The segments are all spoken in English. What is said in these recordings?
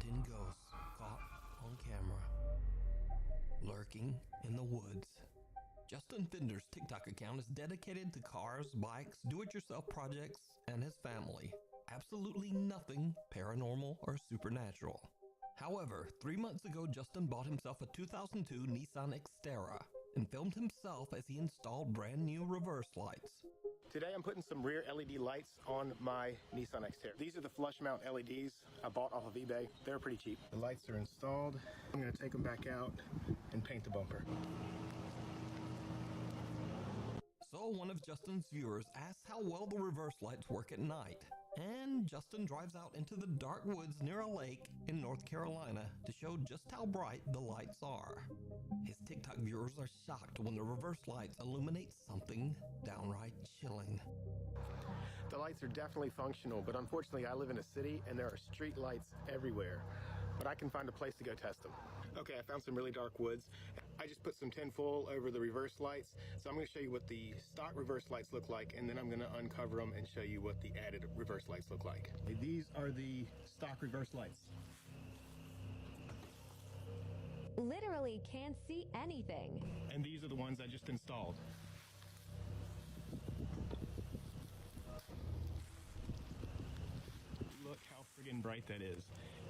Imagine ghosts caught on camera, lurking in the woods. Justin Finder's TikTok account is dedicated to cars, bikes, do-it-yourself projects, and his family. Absolutely nothing paranormal or supernatural. However, 3 months ago, Justin bought himself a 2002 Nissan Xterra and filmed himself as he installed brand new reverse lights. Today I'm putting some rear LED lights on my Nissan Xterra. These are the flush mount LEDs I bought off of eBay. They're pretty cheap. The lights are installed. I'm gonna take them back out and paint the bumper. So one of Justin's viewers asks how well the reverse lights work at night. And Justin drives out into the dark woods near a lake in North Carolina to show just how bright the lights are. His TikTok viewers are shocked when the reverse lights illuminate something downright chilling. The lights are definitely functional, but unfortunately I live in a city and there are street lights everywhere. But I can find a place to go test them. Okay, I found some really dark woods. I just put some tinfoil over the reverse lights. So I'm gonna show you what the stock reverse lights look like, and then I'm gonna uncover them and show you what the added reverse lights look like. These are the stock reverse lights. Literally can't see anything. And these are the ones I just installed. Look how friggin' bright that is.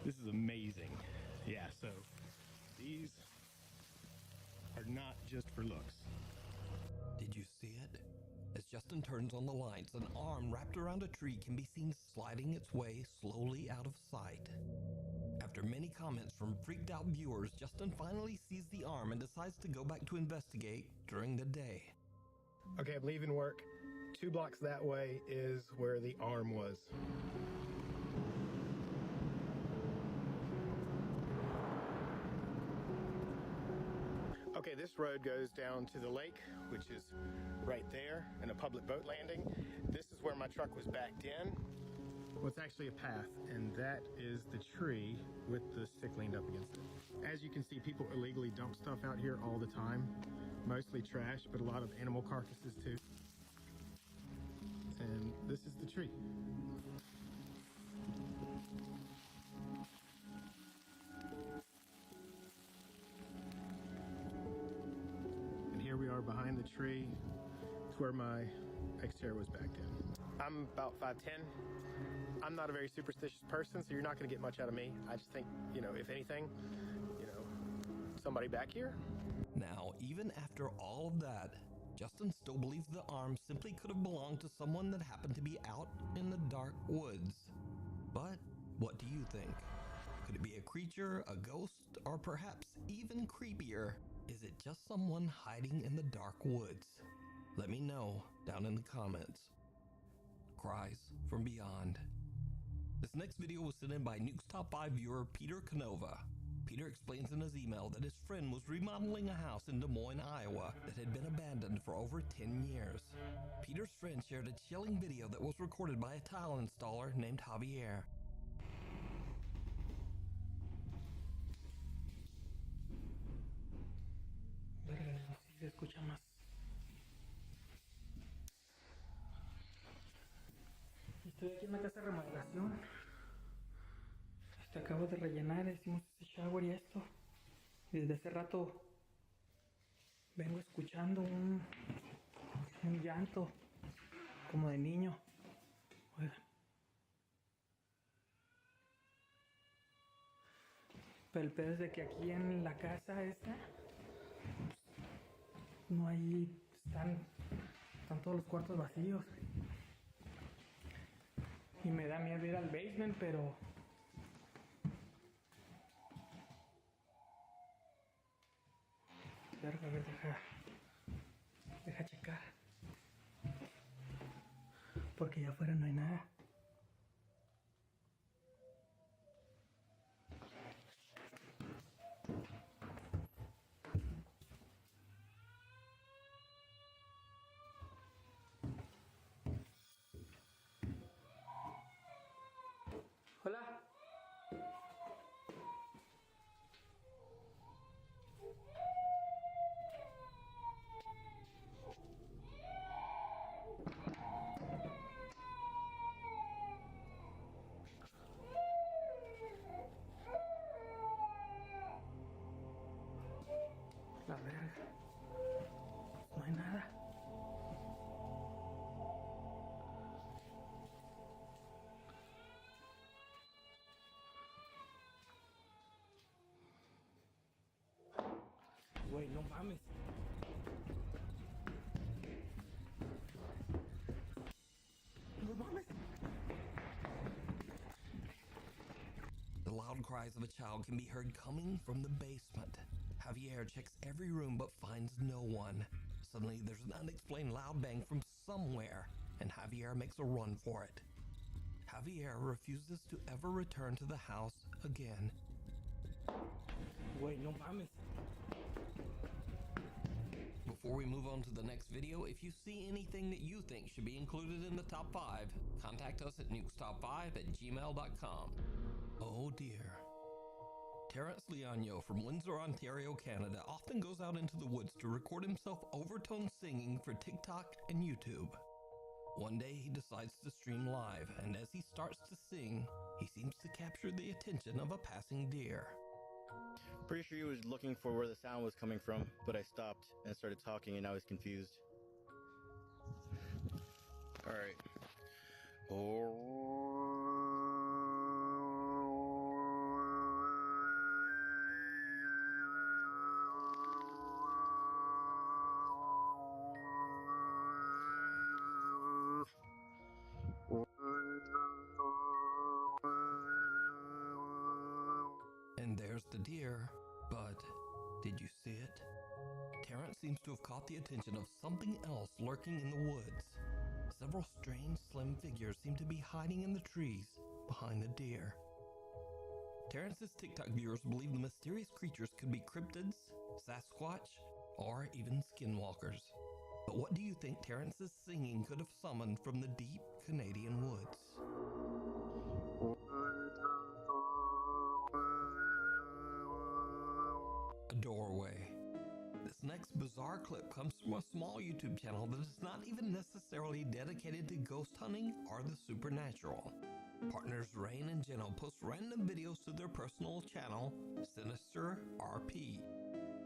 This is amazing. Yeah, so these are not just for looks. Did you see it? As Justin turns on the lights, an arm wrapped around a tree can be seen sliding its way slowly out of sight. After many comments from freaked out viewers, Justin finally sees the arm and decides to go back to investigate during the day. Okay, I'm leaving work. 2 blocks that way is where the arm was. Okay, this road goes down to the lake, which is right there, and a public boat landing. This is where my truck was backed in. Well, it's actually a path, and that is the tree with the stick leaned up against it. As you can see, people illegally dump stuff out here all the time. Mostly trash, but a lot of animal carcasses too. And this is the tree. And here we are behind the tree. It's where my Xterra was backed in. I'm about 5'10". I'm not a very superstitious person, so you're not gonna get much out of me. I just think, if anything, somebody back here. Now, even after all of that, Justin still believes the arm simply could have belonged to someone that happened to be out in the dark woods. But what do you think? Could it be a creature, a ghost, or perhaps even creepier, is it just someone hiding in the dark woods? Let me know down in the comments. Cries from beyond. This next video was sent in by Nuke's Top 5 viewer Peter Canova. Peter explains in his email that his friend was remodeling a house in Des Moines, Iowa that had been abandoned for over 10 years. Peter's friend shared a chilling video that was recorded by a tile installer named Javier. Si se escucha más. Estoy aquí en la casa de remodelación. Acabo de rellenar, hicimos este shower y esto. Y desde hace rato vengo escuchando un llanto como de niño. Oigan. Pero el pedo es de que aquí en la casa esta no hay, están todos los cuartos vacíos. Y me da miedo ir al basement, pero a ver, deja checar, porque allá afuera no hay nada. Hola. Güey, no mames. No mames. The loud cries of a child can be heard coming from the basement. Javier checks every room but finds no one. Suddenly, there's an unexplained loud bang from somewhere, and Javier makes a run for it. Javier refuses to ever return to the house again. Güey, no mames. Before we move on to the next video, if you see anything that you think should be included in the top 5, contact us at nukestop5@gmail.com. Oh dear. Terrence Leonio from Windsor, Ontario, Canada often goes out into the woods to record himself overtone singing for TikTok and YouTube. One day he decides to stream live, and as he starts to sing, he seems to capture the attention of a passing deer. Pretty sure he was looking for where the sound was coming from, but I stopped and started talking and now he's confused. Alright. And there's the deer, but did you see it? Terrence seems to have caught the attention of something else lurking in the woods. Several strange, slim figures seem to be hiding in the trees behind the deer. Terrence's TikTok viewers believe the mysterious creatures could be cryptids, Sasquatch, or even skinwalkers. But what do you think Terrence's singing could have summoned from the deep Canadian woods? A doorway. This next bizarre clip comes from a small YouTube channel that is not even necessarily dedicated to ghost hunting or the supernatural. Partners Rain and Jeno post random videos to their personal channel, Sinister RP.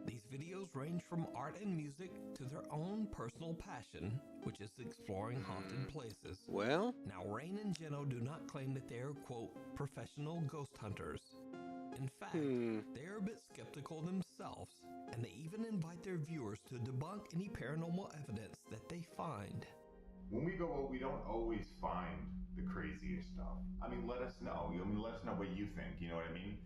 These videos range from art and music to their own personal passion, which is exploring haunted places. Well? Now, Rain and Jeno do not claim that they are, quote, professional ghost hunters. In fact, they are a bit skeptical themselves, and they even invite their viewers to debunk any paranormal evidence that they find. When we go out, we don't always find the craziest stuff. I mean, let us know. Let us know what you think. You know what I mean?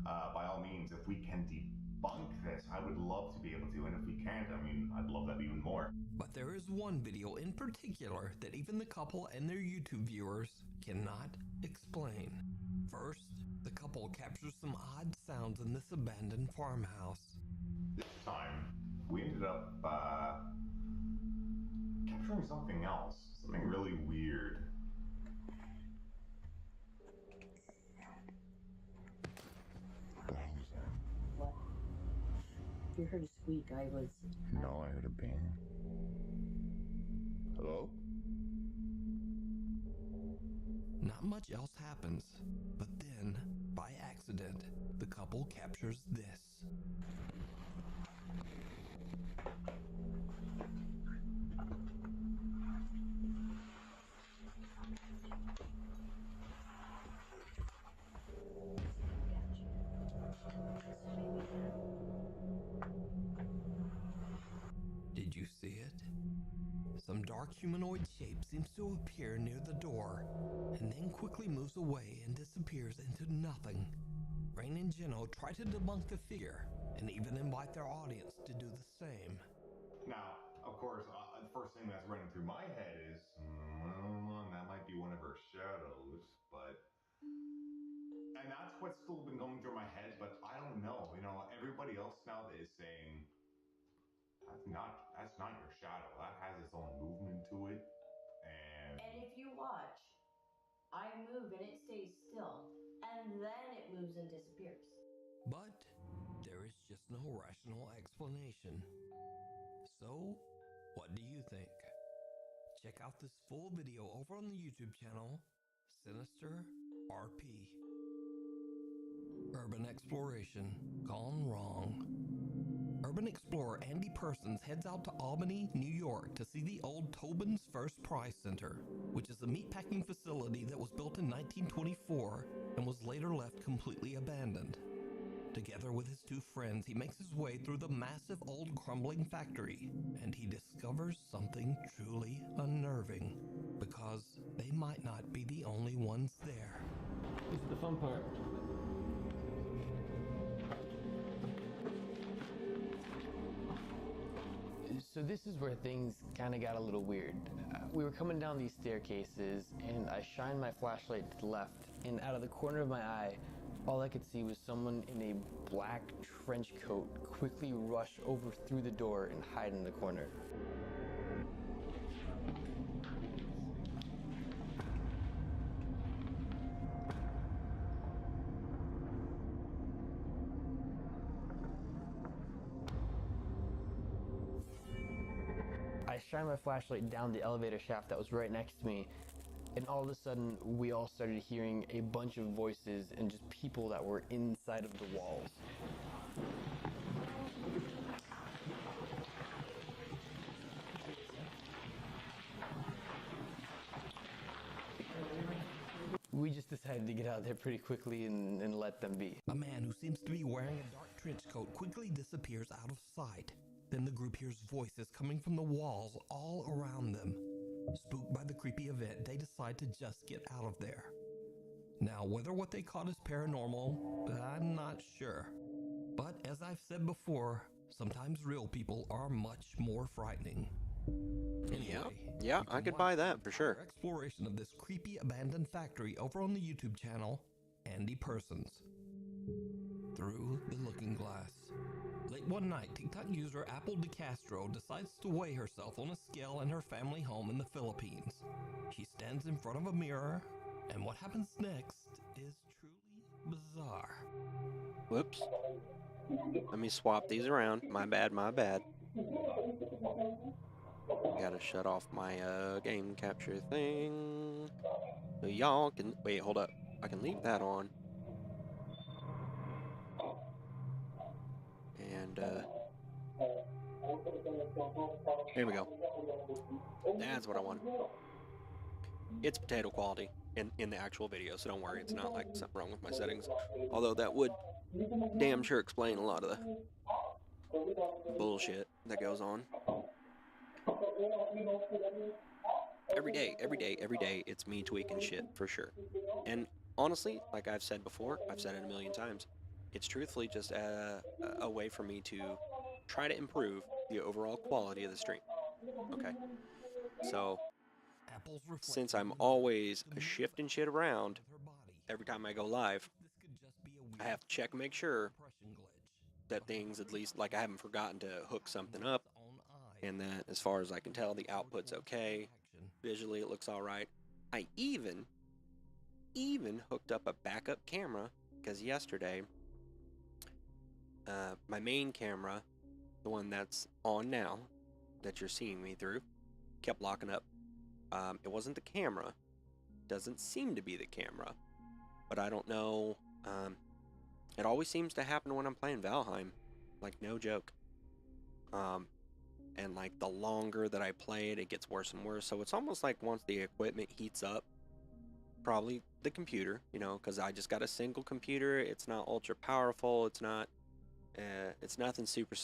By all means, if we can debunk this, I would love to be able to. And if we can't, I mean, I'd love that even more. But there is one video in particular that even the couple and their YouTube viewers cannot explain. First, the couple captures some odd sounds in this abandoned farmhouse. This time, we ended up capturing something else. Something really weird. What the hell was that? What? If you heard a squeak, I was... No, I heard a bang. Hello? Not much else happens, but then, by accident, the couple captures this. Did you see it? Some dark humanoid shape seems to appear near the door, and then quickly moves away and disappears into nothing. Rain and Jeno try to debunk the figure, and even invite their audience to do the same. Now, of course, the first thing that's running through my head is, that might be one of her shadows, but... And that's what's still been going through my head, but I don't know. Everybody else now is saying, that's not your shadow. That has its own movement to it. And if you watch, I move and it stays still, and then it moves and disappears. But there is just no rational explanation. So, what do you think? Check out this full video over on the YouTube channel, Sinister RP. Urban exploration gone wrong. Urban explorer Andy Persons heads out to Albany, New York to see the old Tobin's First Prize Center, which is a meatpacking facility that was built in 1924 and was later left completely abandoned. Together with his two friends, he makes his way through the massive old crumbling factory, and he discovers something truly unnerving, because they might not be the only ones there. This is the fun part. So this is where things kind of got a little weird. We were coming down these staircases, and I shined my flashlight to the left, and out of the corner of my eye, all I could see was someone in a black trench coat quickly rush over through the door and hide in the corner. I shined my flashlight down the elevator shaft that was right next to me, and all of a sudden we all started hearing a bunch of voices and just people that were inside of the walls. We just decided to get out there pretty quickly and let them be. A man who seems to be wearing a dark trench coat quickly disappears out of sight. Then the group hears voices coming from the walls all around them. Spooked by the creepy event, they decide to just get out of there. Now, whether what they caught is paranormal, I'm not sure. But as I've said before, sometimes real people are much more frightening. Anyway, Yeah, you I can could watch buy the that for sure. entire exploration of this creepy abandoned factory over on the YouTube channel, Andy Persons. Through the Looking Glass. Late one night, TikTok user Apple DeCastro decides to weigh herself on a scale in her family home in the Philippines. She stands in front of a mirror, and what happens next is truly bizarre. Whoops. Let me swap these around. My bad, my bad. Gotta shut off my game capture thing. So y'all can... Wait, hold up. I can leave that on. And, here we go. That's what I want. It's potato quality in the actual video, so don't worry. It's not like something wrong with my settings. Although that would damn sure explain a lot of the bullshit that goes on. Every day, it's me tweaking shit, for sure. And honestly, like I've said before, I've said it a million times, it's truthfully just a way for me to try to improve the overall quality of the stream. Okay? So, since I'm always shifting shit around every time I go live, I have to check and make sure that things, at least, like I haven't forgotten to hook something up, and that as far as I can tell, the output's okay. Visually, it looks alright. I even hooked up a backup camera, because yesterday, my main camera, the one that's on now, that you're seeing me through, kept locking up. It wasn't the camera. Doesn't seem to be the camera. But I don't know. It always seems to happen when I'm playing Valheim. Like, no joke. And like the longer that I play it, it gets worse and worse. So it's almost like once the equipment heats up, probably the computer, you know, because I just got a single computer. It's not ultra powerful. It's nothing super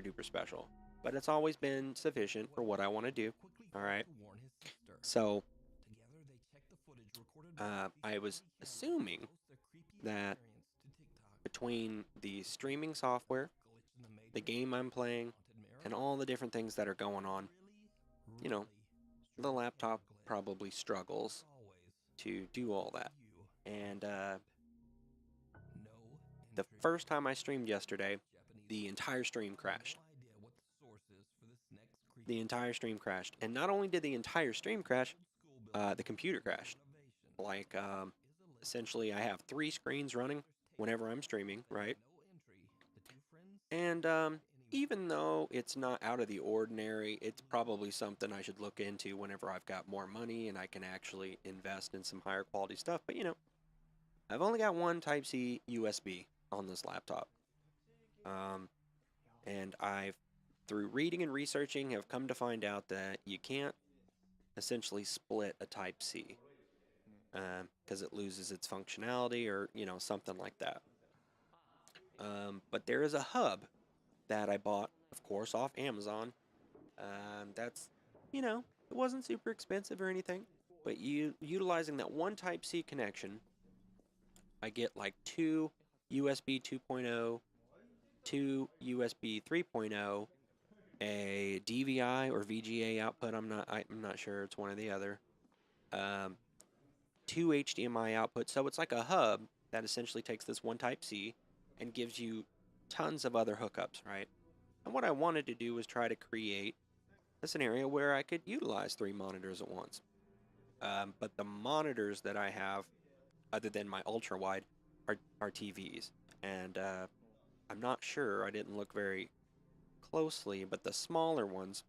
duper special. But it's always been sufficient for what I want to do. All right. So I was assuming that between the streaming software, the game I'm playing, and all the different things that are going on, you know, the laptop probably struggles to do all that. And the first time I streamed yesterday, the entire stream crashed. The entire stream crashed. And not only did the entire stream crash, the computer crashed. Like, essentially, I have 3 screens running whenever I'm streaming, right? And even though it's not out of the ordinary, it's probably something I should look into whenever I've got more money and I can actually invest in some higher quality stuff. But, you know, I've only got one Type-C USB on this laptop. And I've, through reading and researching, have come to find out that you can't essentially split a Type-C because it loses its functionality or, you know, something like that. But there is a hub that I bought, of course, off Amazon. That's, it wasn't super expensive or anything, but utilizing that one Type-C connection, I get like two USB 2.0, two USB 3.0, a DVI or VGA output. I'm not sure. It's one or the other. Um, two HDMI outputs. So it's like a hub that essentially takes this one Type-C and gives you tons of other hookups, right? And what I wanted to do was try to create a scenario where I could utilize 3 monitors at once. But the monitors that I have, other than my ultra wide, are TVs. And I'm not sure, I didn't look very closely, but the smaller ones,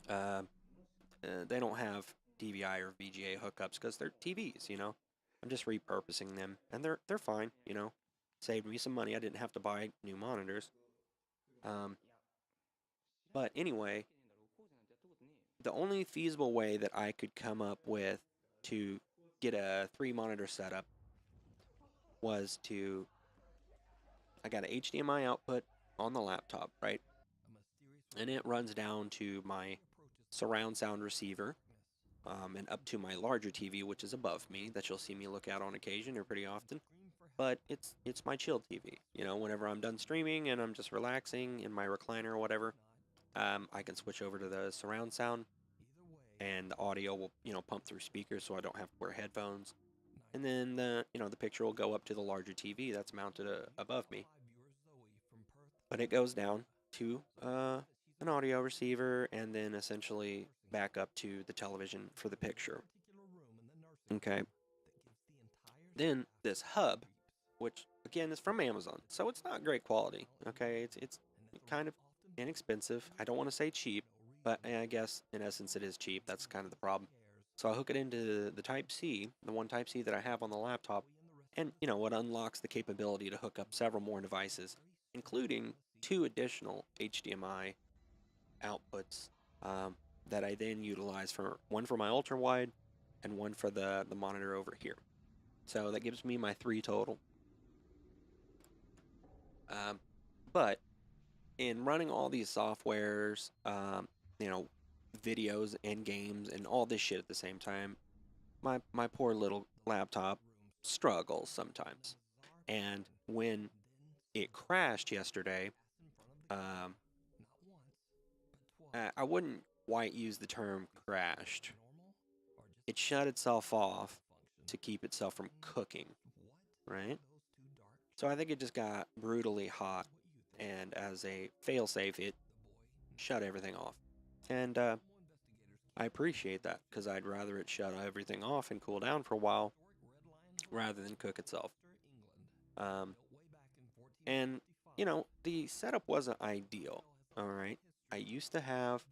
they don't have DVI or VGA hookups because they're TVs, I'm just repurposing them, and they're fine, Saved me some money. I didn't have to buy new monitors. But anyway, the only feasible way that I could come up with to get a 3 monitor setup was I got an HDMI output on the laptop, right? And it runs down to my surround sound receiver, and up to my larger TV, which is above me, that you'll see me look at on occasion or pretty often. But it's my chill TV. Whenever I'm done streaming and I'm just relaxing in my recliner or whatever, I can switch over to the surround sound, and the audio will pump through speakers, so I don't have to wear headphones. And then the picture will go up to the larger TV that's mounted above me. But it goes down to an audio receiver, and then essentially back up to the television for the picture. Okay. Then this hub, which again is from Amazon, so it's not great quality. Okay, it's kind of inexpensive. I don't want to say cheap, but I guess in essence it is cheap. That's kind of the problem. So I hook it into the Type-C, the one Type-C that I have on the laptop, and it unlocks the capability to hook up several more devices, including 2 additional HDMI outputs, that I then utilize for one for my ultra wide and one for the monitor over here. So that gives me my 3 total. But in running all these softwares, videos and games and all this shit at the same time, my poor little laptop struggles sometimes. And when it crashed yesterday, I wouldn't quite use the term crashed. It shut itself off to keep itself from cooking, right? So I think it just got brutally hot, and as a failsafe, it shut everything off. And I appreciate that, because I'd rather it shut everything off and cool down for a while rather than cook itself. And, the setup wasn't ideal, alright? I used to have,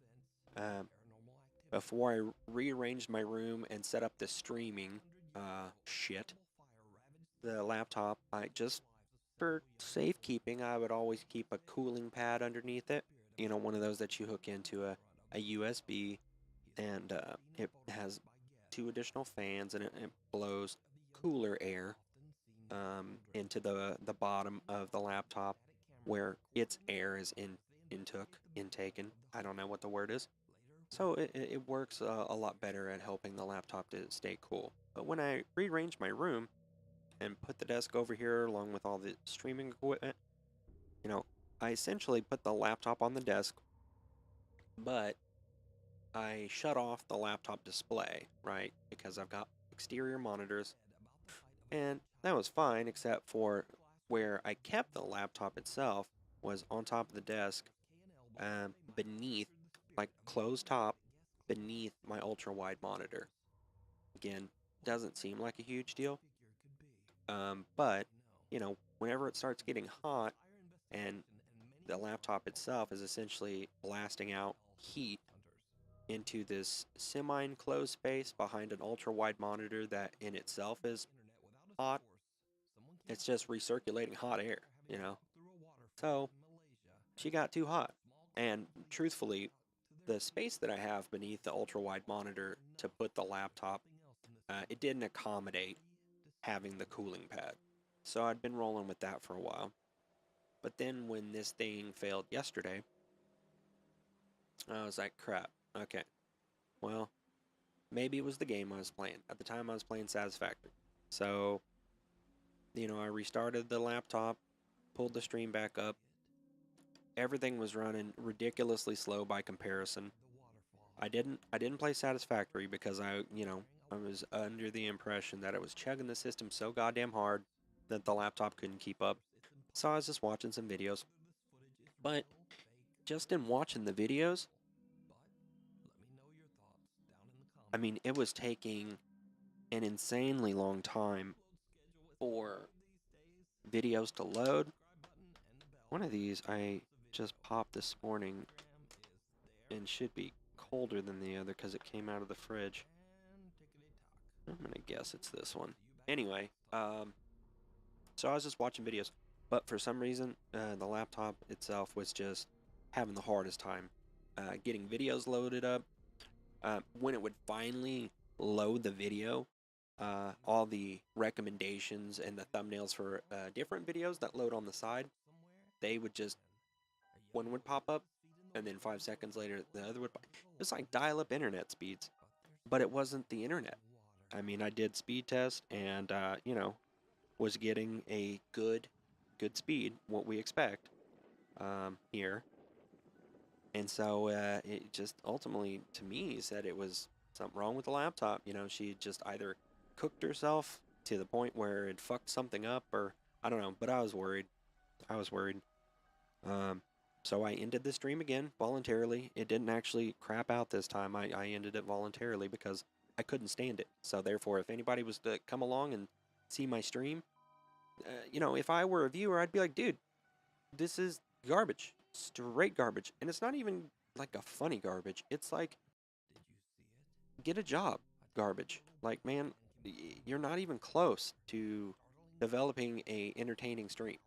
before I rearranged my room and set up the streaming shit, the laptop, for safekeeping, I would always keep a cooling pad underneath it. One of those that you hook into a USB, and it has 2 additional fans, and it blows cooler air into the bottom of the laptop, where its air is intaken. I don't know what the word is. So it works a lot better at helping the laptop to stay cool. But when I rearranged my room and put the desk over here along with all the streaming equipment, I essentially put the laptop on the desk, but I shut off the laptop display, right? Because I've got exterior monitors, and that was fine, except for where I kept the laptop itself was on top of the desk, beneath, like closed top, beneath my ultra wide monitor. Again, doesn't seem like a huge deal, but whenever it starts getting hot and the laptop itself is essentially blasting out heat into this semi-enclosed space behind an ultra-wide monitor that in itself is hot, it's just recirculating hot air, So she got too hot. And truthfully, the space that I have beneath the ultra-wide monitor to put the laptop, it didn't accommodate having the cooling pad. So I'd been rolling with that for a while. But then when this thing failed yesterday, I was like, crap, okay. Well, maybe it was the game I was playing. At the time, I was playing Satisfactory. So, I restarted the laptop, pulled the stream back up. Everything was running ridiculously slow by comparison. I didn't play Satisfactory because I was under the impression that it was chugging the system so goddamn hard that the laptop couldn't keep up. So I was just watching some videos. But just in watching the videos, I mean, it was taking an insanely long time for videos to load. One of these I just popped this morning and should be colder than the other because it came out of the fridge. I'm gonna guess it's this one. Anyway, so I was just watching videos, but for some reason, the laptop itself was just having the hardest time getting videos loaded up. When it would finally load the video, all the recommendations and the thumbnails for different videos that load on the side, they would just, one would pop up, and then 5 seconds later, the other would. It was like dial-up internet speeds, but it wasn't the internet. I mean, I did speed test, and was getting a good speed, what we expect here. And so it just ultimately, to me, said it was something wrong with the laptop. She had just either cooked herself to the point where it fucked something up, or I don't know. But I was worried. So I ended the stream again voluntarily. It didn't actually crap out this time. I ended it voluntarily because I couldn't stand it. So therefore, if anybody was to come along and see my stream, if I were a viewer, I'd be like, dude, this is garbage. Straight garbage. And it's not even like a funny garbage. It's like, get a job garbage. Like, man, you're not even close to developing a entertaining stream,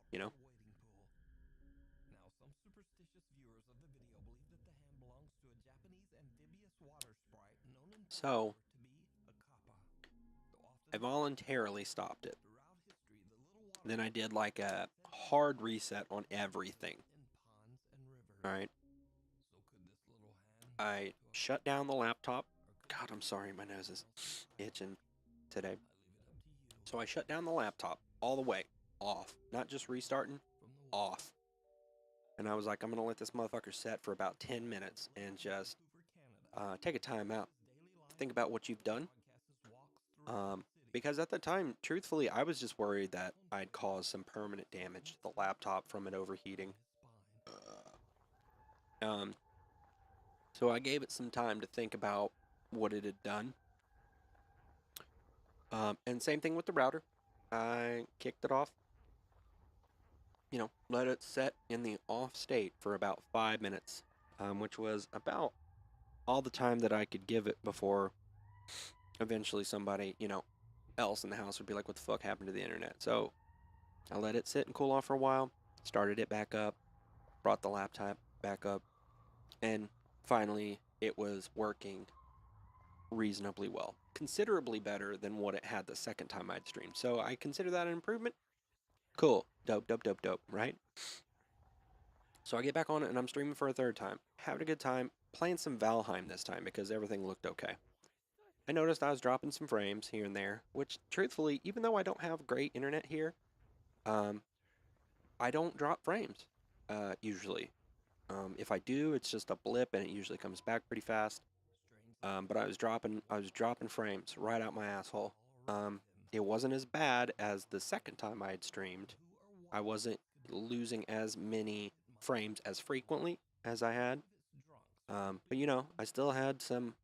So, I voluntarily stopped it. Then I did like a hard reset on everything. Alright. I shut down the laptop. God, I'm sorry, my nose is itching today. So I shut down the laptop all the way off. Not just restarting, off. And I was like, I'm going to let this motherfucker set for about 10 minutes and just take a time out. Think about what you've done. Because at the time, truthfully, I was just worried that I'd cause some permanent damage to the laptop from it overheating. So I gave it some time to think about what it had done. And same thing with the router. I kicked it off. Let it set in the off state for about 5 minutes, which was about all the time that I could give it before eventually somebody, else in the house would be like, what the fuck happened to the internet? So I let it sit and cool off for a while, started it back up, brought the laptop back up, and finally it was working reasonably well. Considerably better than what it had the second time I'd streamed. So I consider that an improvement. Cool. Dope, right? So I get back on it and I'm streaming for a third time. Having a good time, playing some Valheim this time because everything looked okay. I noticed I was dropping some frames here and there, which truthfully, even though I don't have great internet here, I don't drop frames, usually. If I do, it's just a blip and it usually comes back pretty fast. But I was dropping frames right out my asshole. It wasn't as bad as the second time I had streamed. I wasn't losing as many frames as frequently as I had. But I still had some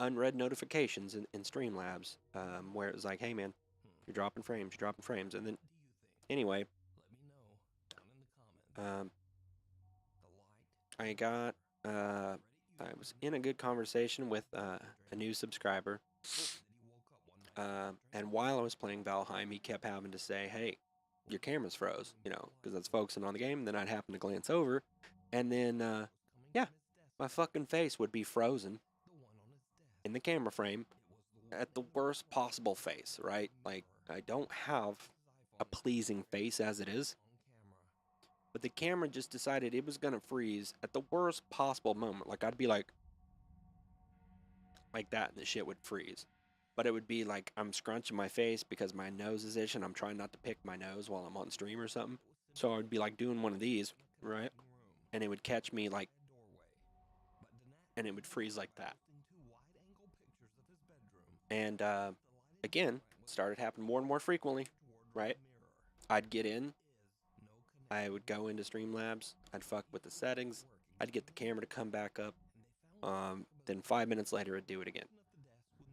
unread notifications in Streamlabs where it was like, hey man, you're dropping frames. And then, anyway, I was in a good conversation with a new subscriber. And while I was playing Valheim, he kept having to say, hey, your camera's froze, because I was focusing on the game. And then I'd happen to glance over, and then, my fucking face would be frozen in the camera frame at the worst possible face, right? Like, I don't have a pleasing face as it is. but the camera just decided it was gonna freeze at the worst possible moment. Like I'd be like that, and the shit would freeze. But it would be like I'm scrunching my face because my nose is itching. I'm trying not to pick my nose while I'm on stream or something. So I'd be like doing one of these, right? And it would catch me like, and it would freeze like that. And again, started happening more and more frequently, right? I'd get in, I would go into Streamlabs, I'd fuck with the settings, I'd get the camera to come back up. Then 5 minutes later, it'd do it again.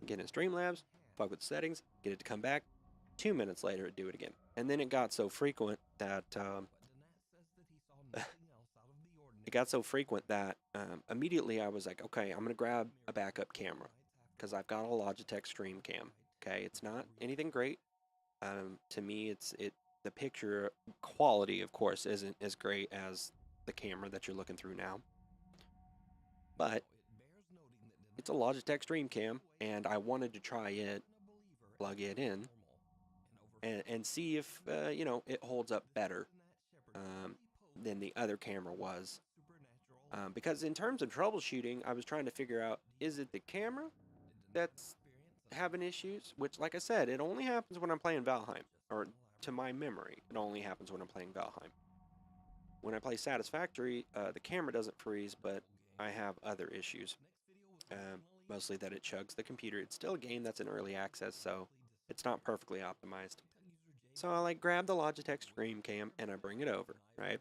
Get in Streamlabs, fuck with the settings, get it to come back. 2 minutes later, it'd do it again. And then it got so frequent that immediately I was like, okay, I'm gonna grab a backup camera because I've got a Logitech Stream Cam. Okay, it's not anything great. To me, the picture quality, of course, isn't as great as the camera that you're looking through now. But it's a Logitech Stream Cam, and I wanted to try it, plug it in, and see if it holds up better than the other camera was. Because in terms of troubleshooting, I was trying to figure out, is it the camera that's having issues? Which, like I said, it only happens when I'm playing Valheim, or to my memory, it only happens when I'm playing Valheim. When I play Satisfactory, the camera doesn't freeze, but I have other issues. Mostly that it chugs the computer. It's still a game that's in early access, so it's not perfectly optimized. So I grab the Logitech Stream Cam and I bring it over, right?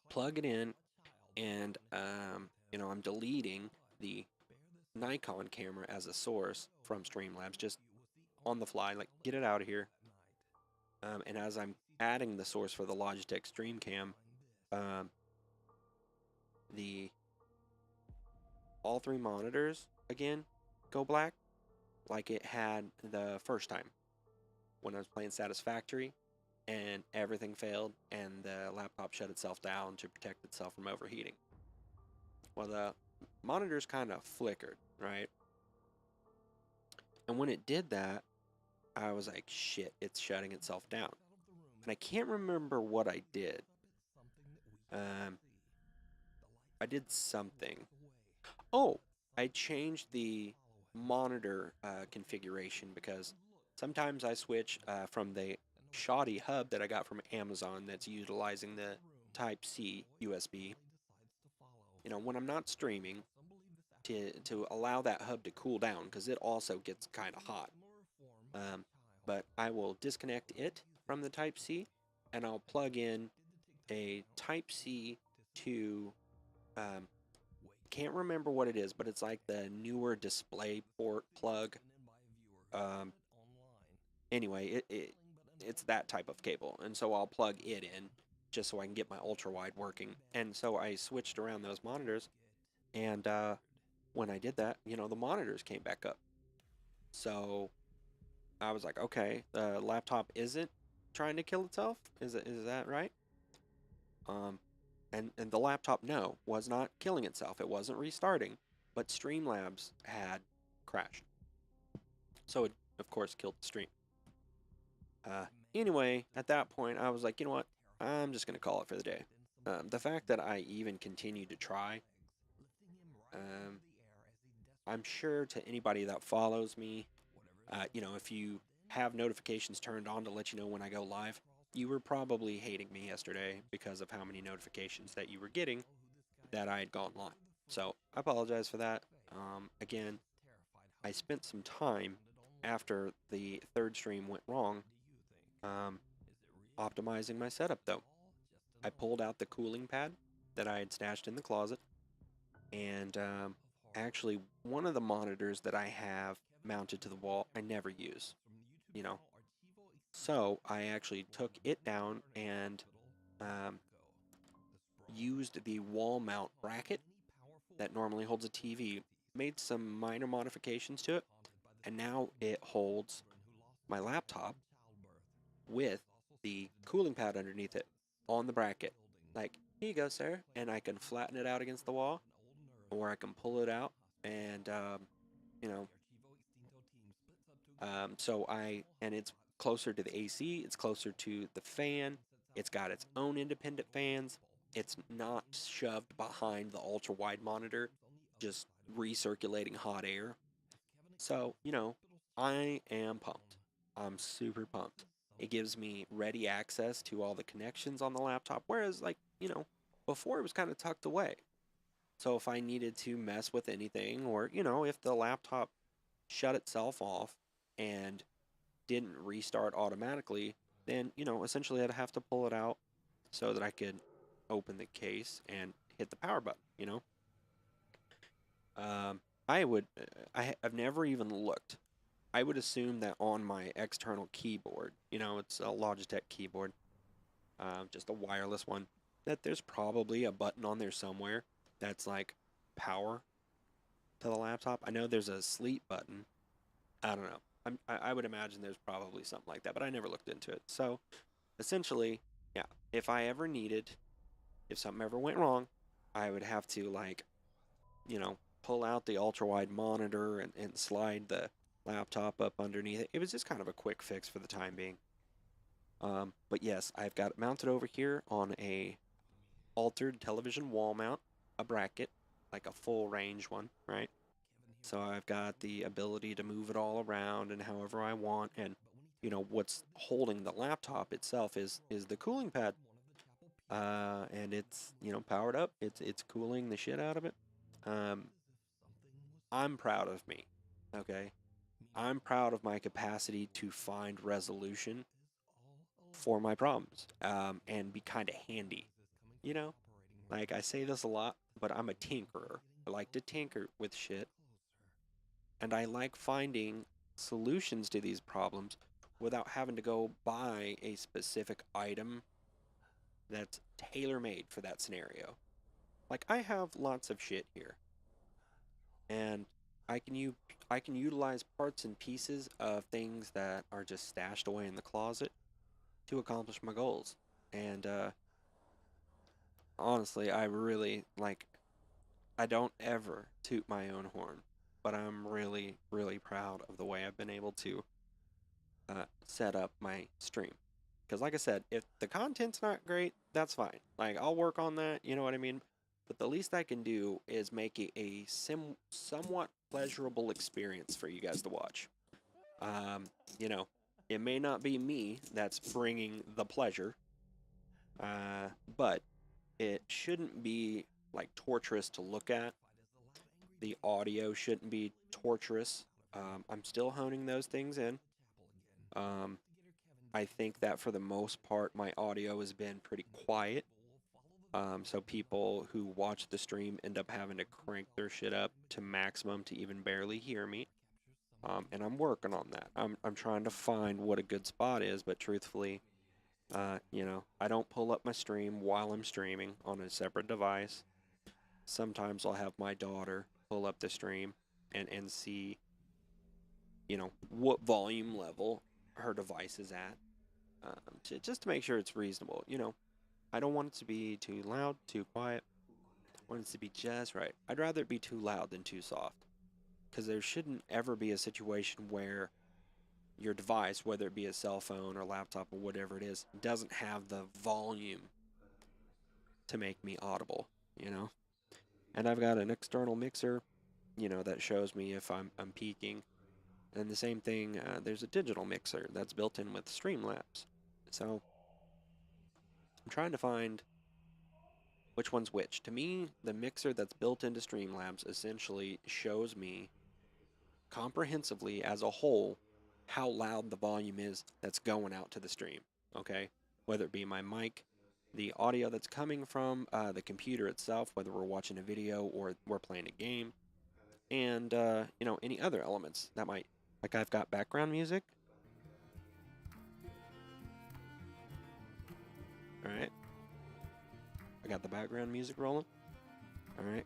Plug it in, and I'm deleting the Nikon camera as a source from Streamlabs, just on the fly, like get it out of here. And as I'm adding the source for the Logitech Stream Cam, all three monitors again go black, like it had the first time when I was playing Satisfactory, and everything failed, and the laptop shut itself down to protect itself from overheating. Well, the monitors kind of flickered, right? And when it did that, I was like, shit, it's shutting itself down. And I can't remember what I did. I did something. Oh, I changed the monitor configuration because sometimes I switch from the shoddy hub that I got from Amazon that's utilizing the Type-C USB. When I'm not streaming, to allow that hub to cool down because it also gets kind of hot. But I will disconnect it from the Type-C and I'll plug in a Type-C to can't remember what it is, but it's like the newer display port plug. Anyway, it's that type of cable, and so I'll plug it in just so I can get my ultra wide working. And so I switched around those monitors, and when I did that, the monitors came back up. So I was like, okay, the laptop isn't trying to kill itself. Is that right? And the laptop, no, was not killing itself. It wasn't restarting, but Streamlabs had crashed. So it, of course, killed the stream. Anyway, at that point, I was like, you know what? I'm just going to call it for the day. The fact that I even continued to try, I'm sure to anybody that follows me, if you have notifications turned on to let you know when I go live, you were probably hating me yesterday because of how many notifications that you were getting that I had gone live. So I apologize for that. Again, I spent some time after the third stream went wrong optimizing my setup though. I pulled out the cooling pad that I had stashed in the closet, and actually one of the monitors that I have mounted to the wall I never use, So I actually took it down and used the wall mount bracket that normally holds a TV, made some minor modifications to it, and now it holds my laptop with the cooling pad underneath it on the bracket. Like, here you go, sir. And I can flatten it out against the wall, or I can pull it out and, and it's closer to the AC, it's closer to the fan, It's got its own independent fans. It's not shoved behind the ultra wide monitor, just recirculating hot air. So, I am pumped. I'm super pumped. It gives me ready access to all the connections on the laptop, whereas, like, before it was kind of tucked away. So if I needed to mess with anything, or, if the laptop shut itself off and didn't restart automatically, then, essentially I'd have to pull it out so that I could open the case and hit the power button. Um, I've never even looked. I would assume that on my external keyboard, it's a Logitech keyboard, just a wireless one, that there's probably a button on there somewhere that's like power to the laptop. I know there's a sleep button. I don't know. I would imagine there's probably something like that, but I never looked into it. So essentially, yeah, if something ever went wrong, I would have to, like, pull out the ultra wide monitor and slide the laptop up underneath it. It was just kind of a quick fix for the time being. But yes, I've got it mounted over here on a altered television wall mount, a bracket, like a full range one, right? So I've got the ability to move it all around and however I want. And what's holding the laptop itself is the cooling pad. And it's powered up. It's cooling the shit out of it. I'm proud of me. Okay, I'm proud of my capacity to find resolution for my problems, and be kind of handy. You know, like I say this a lot, but I'm a tinkerer. I like to tinker with shit, and I like finding solutions to these problems without having to go buy a specific item that's tailor made for that scenario. Like I have lots of shit here, and I can utilize parts and pieces of things that are just stashed away in the closet to accomplish my goals. And honestly, I really like. I don't ever toot my own horn, but I'm really, really proud of the way I've been able to set up my stream. Because, like I said, if the content's not great, that's fine. Like, I'll work on that, you know what I mean? But the least I can do is make it a somewhat pleasurable experience for you guys to watch. Um, you know, it may not be me that's bringing the pleasure, but it shouldn't be like torturous to look at. The audio shouldn't be torturous. I'm still honing those things in. Um, I think that for the most part, my audio has been pretty quiet. So people who watch the stream end up having to crank their shit up to maximum to even barely hear me. And I'm working on that. I'm trying to find what a good spot is, but truthfully, I don't pull up my stream while I'm streaming on a separate device. Sometimes I'll have my daughter pull up the stream and see, what volume level her device is at, just to make sure it's reasonable. I don't want it to be too loud, too quiet. I want it to be just right. I'd rather it be too loud than too soft, because there shouldn't ever be a situation where your device, whether it be a cell phone or laptop or whatever it is, doesn't have the volume to make me audible, And I've got an external mixer, that shows me if I'm peaking. And the same thing, there's a digital mixer that's built in with Streamlabs. So I'm trying to find which one's which. To me, the mixer that's built into Streamlabs essentially shows me comprehensively as a whole how loud the volume is that's going out to the stream, okay? Whether it be my mic, the audio that's coming from the computer itself, whether we're watching a video or we're playing a game, and, any other elements that might, like I've got background music. All right. I got the background music rolling. All right.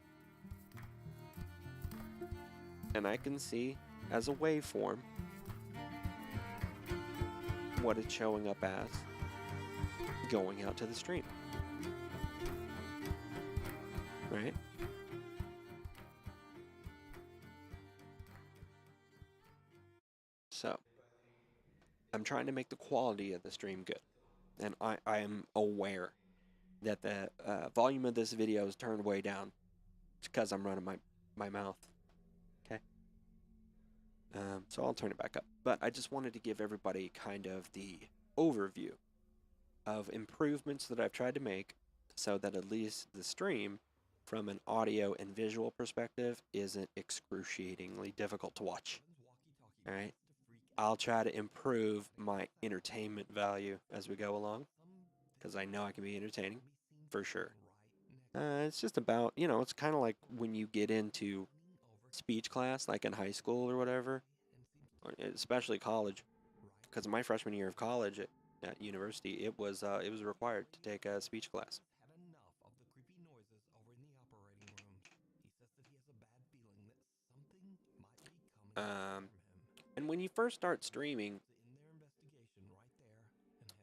And I can see as a waveform what it's showing up as going out to the stream. Right? So, I'm trying to make the quality of the stream good. and I am aware that the volume of this video is turned way down because I'm running my mouth. Okay. So I'll turn it back up. But I just wanted to give everybody kind of the overview of improvements that I've tried to make so that at least the stream, from an audio and visual perspective, isn't excruciatingly difficult to watch. All right. I'll try to improve my entertainment value as we go along, because I know I can be entertaining, for sure. It's just about, it's kind of like when you get into speech class, like in high school or whatever, or especially college, because my freshman year of college at university, it was required to take a speech class. And when you first start streaming,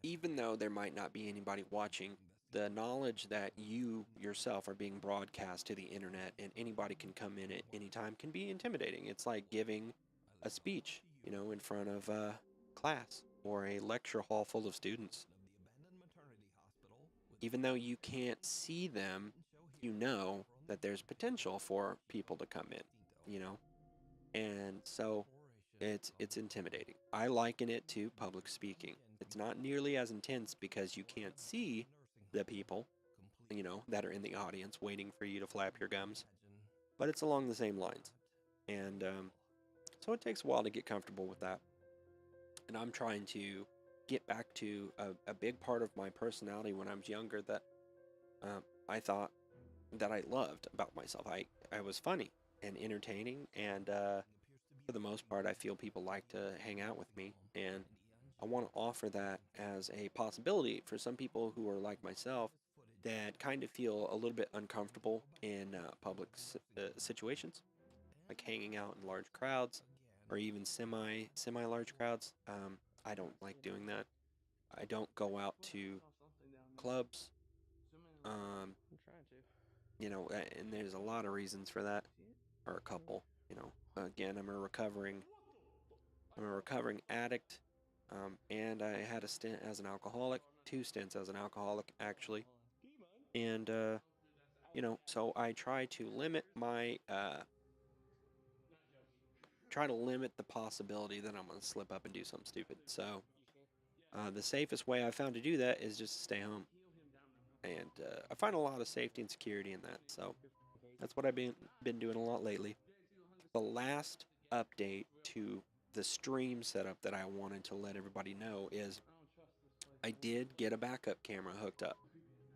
even though there might not be anybody watching, the knowledge that you yourself are being broadcast to the internet and anybody can come in at any time can be intimidating. It's like giving a speech, in front of a class or a lecture hall full of students. Even though you can't see them, you know that there's potential for people to come in, and so it's intimidating. I liken it to public speaking. It's not nearly as intense because you can't see the people, that are in the audience waiting for you to flap your gums, but it's along the same lines. And so it takes a while to get comfortable with that. And I'm trying to get back to a big part of my personality when I was younger that I thought that I loved about myself. I was funny and entertaining, and for the most part, I feel people like to hang out with me, and I want to offer that as a possibility for some people who are like myself that kind of feel a little bit uncomfortable in public situations, like hanging out in large crowds or even semi large crowds. I don't like doing that. I don't go out to clubs. Um, and there's a lot of reasons for that, or a couple. Again, I'm a recovering addict, and I had a stint as an alcoholic, 2 stints as an alcoholic actually, and so I try to limit the possibility that I'm gonna slip up and do something stupid. So the safest way I found to do that is just to stay home, and I find a lot of safety and security in that. So that's what I've been doing a lot lately. The last update to the stream setup that I wanted to let everybody know is I did get a backup camera hooked up.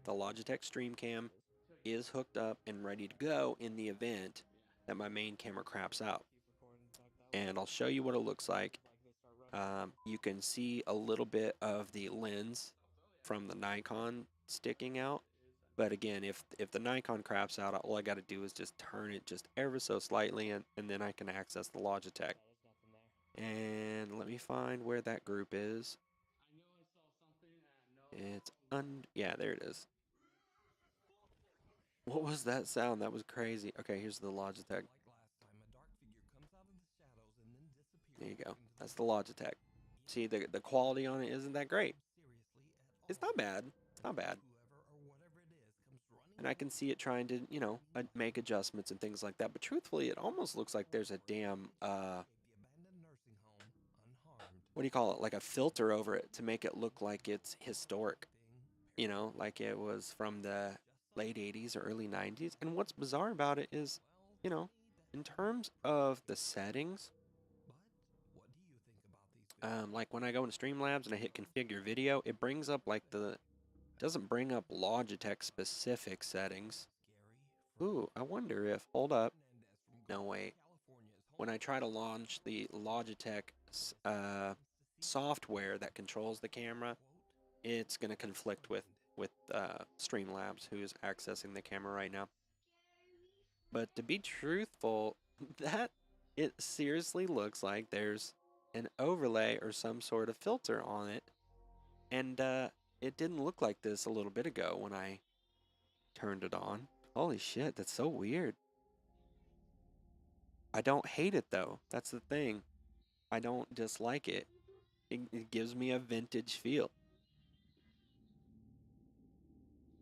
The Logitech Stream Cam is hooked up and ready to go in the event that my main camera craps out. And I'll show you what it looks like. You can see a little bit of the lens from the Nikon sticking out. But again, if the Nikon craps out, all I got to do is just turn it just ever so slightly, and then I can access the Logitech. And let me find where that group is. Yeah, there it is. What was that sound? That was crazy. Okay, here's the Logitech. There you go. That's the Logitech. See, the quality on it isn't that great. It's not bad. It's not bad. And I can see it trying to, make adjustments and things like that. But truthfully, it almost looks like there's a damn, what do you call it? Like a filter over it to make it look like it's historic. Like it was from the late 80s or early 90s. And what's bizarre about it is, in terms of the settings, like when I go into Streamlabs and I hit configure video, it brings up doesn't bring up Logitech specific settings. Ooh, I wonder if, hold up. No, wait. When I try to launch the Logitech software that controls the camera, it's going to conflict with Streamlabs, who is accessing the camera right now. But to be truthful, it seriously looks like there's an overlay or some sort of filter on it. And it didn't look like this a little bit ago when I turned it on. Holy shit, that's so weird. I don't hate it though. That's the thing. I don't dislike it. It gives me a vintage feel.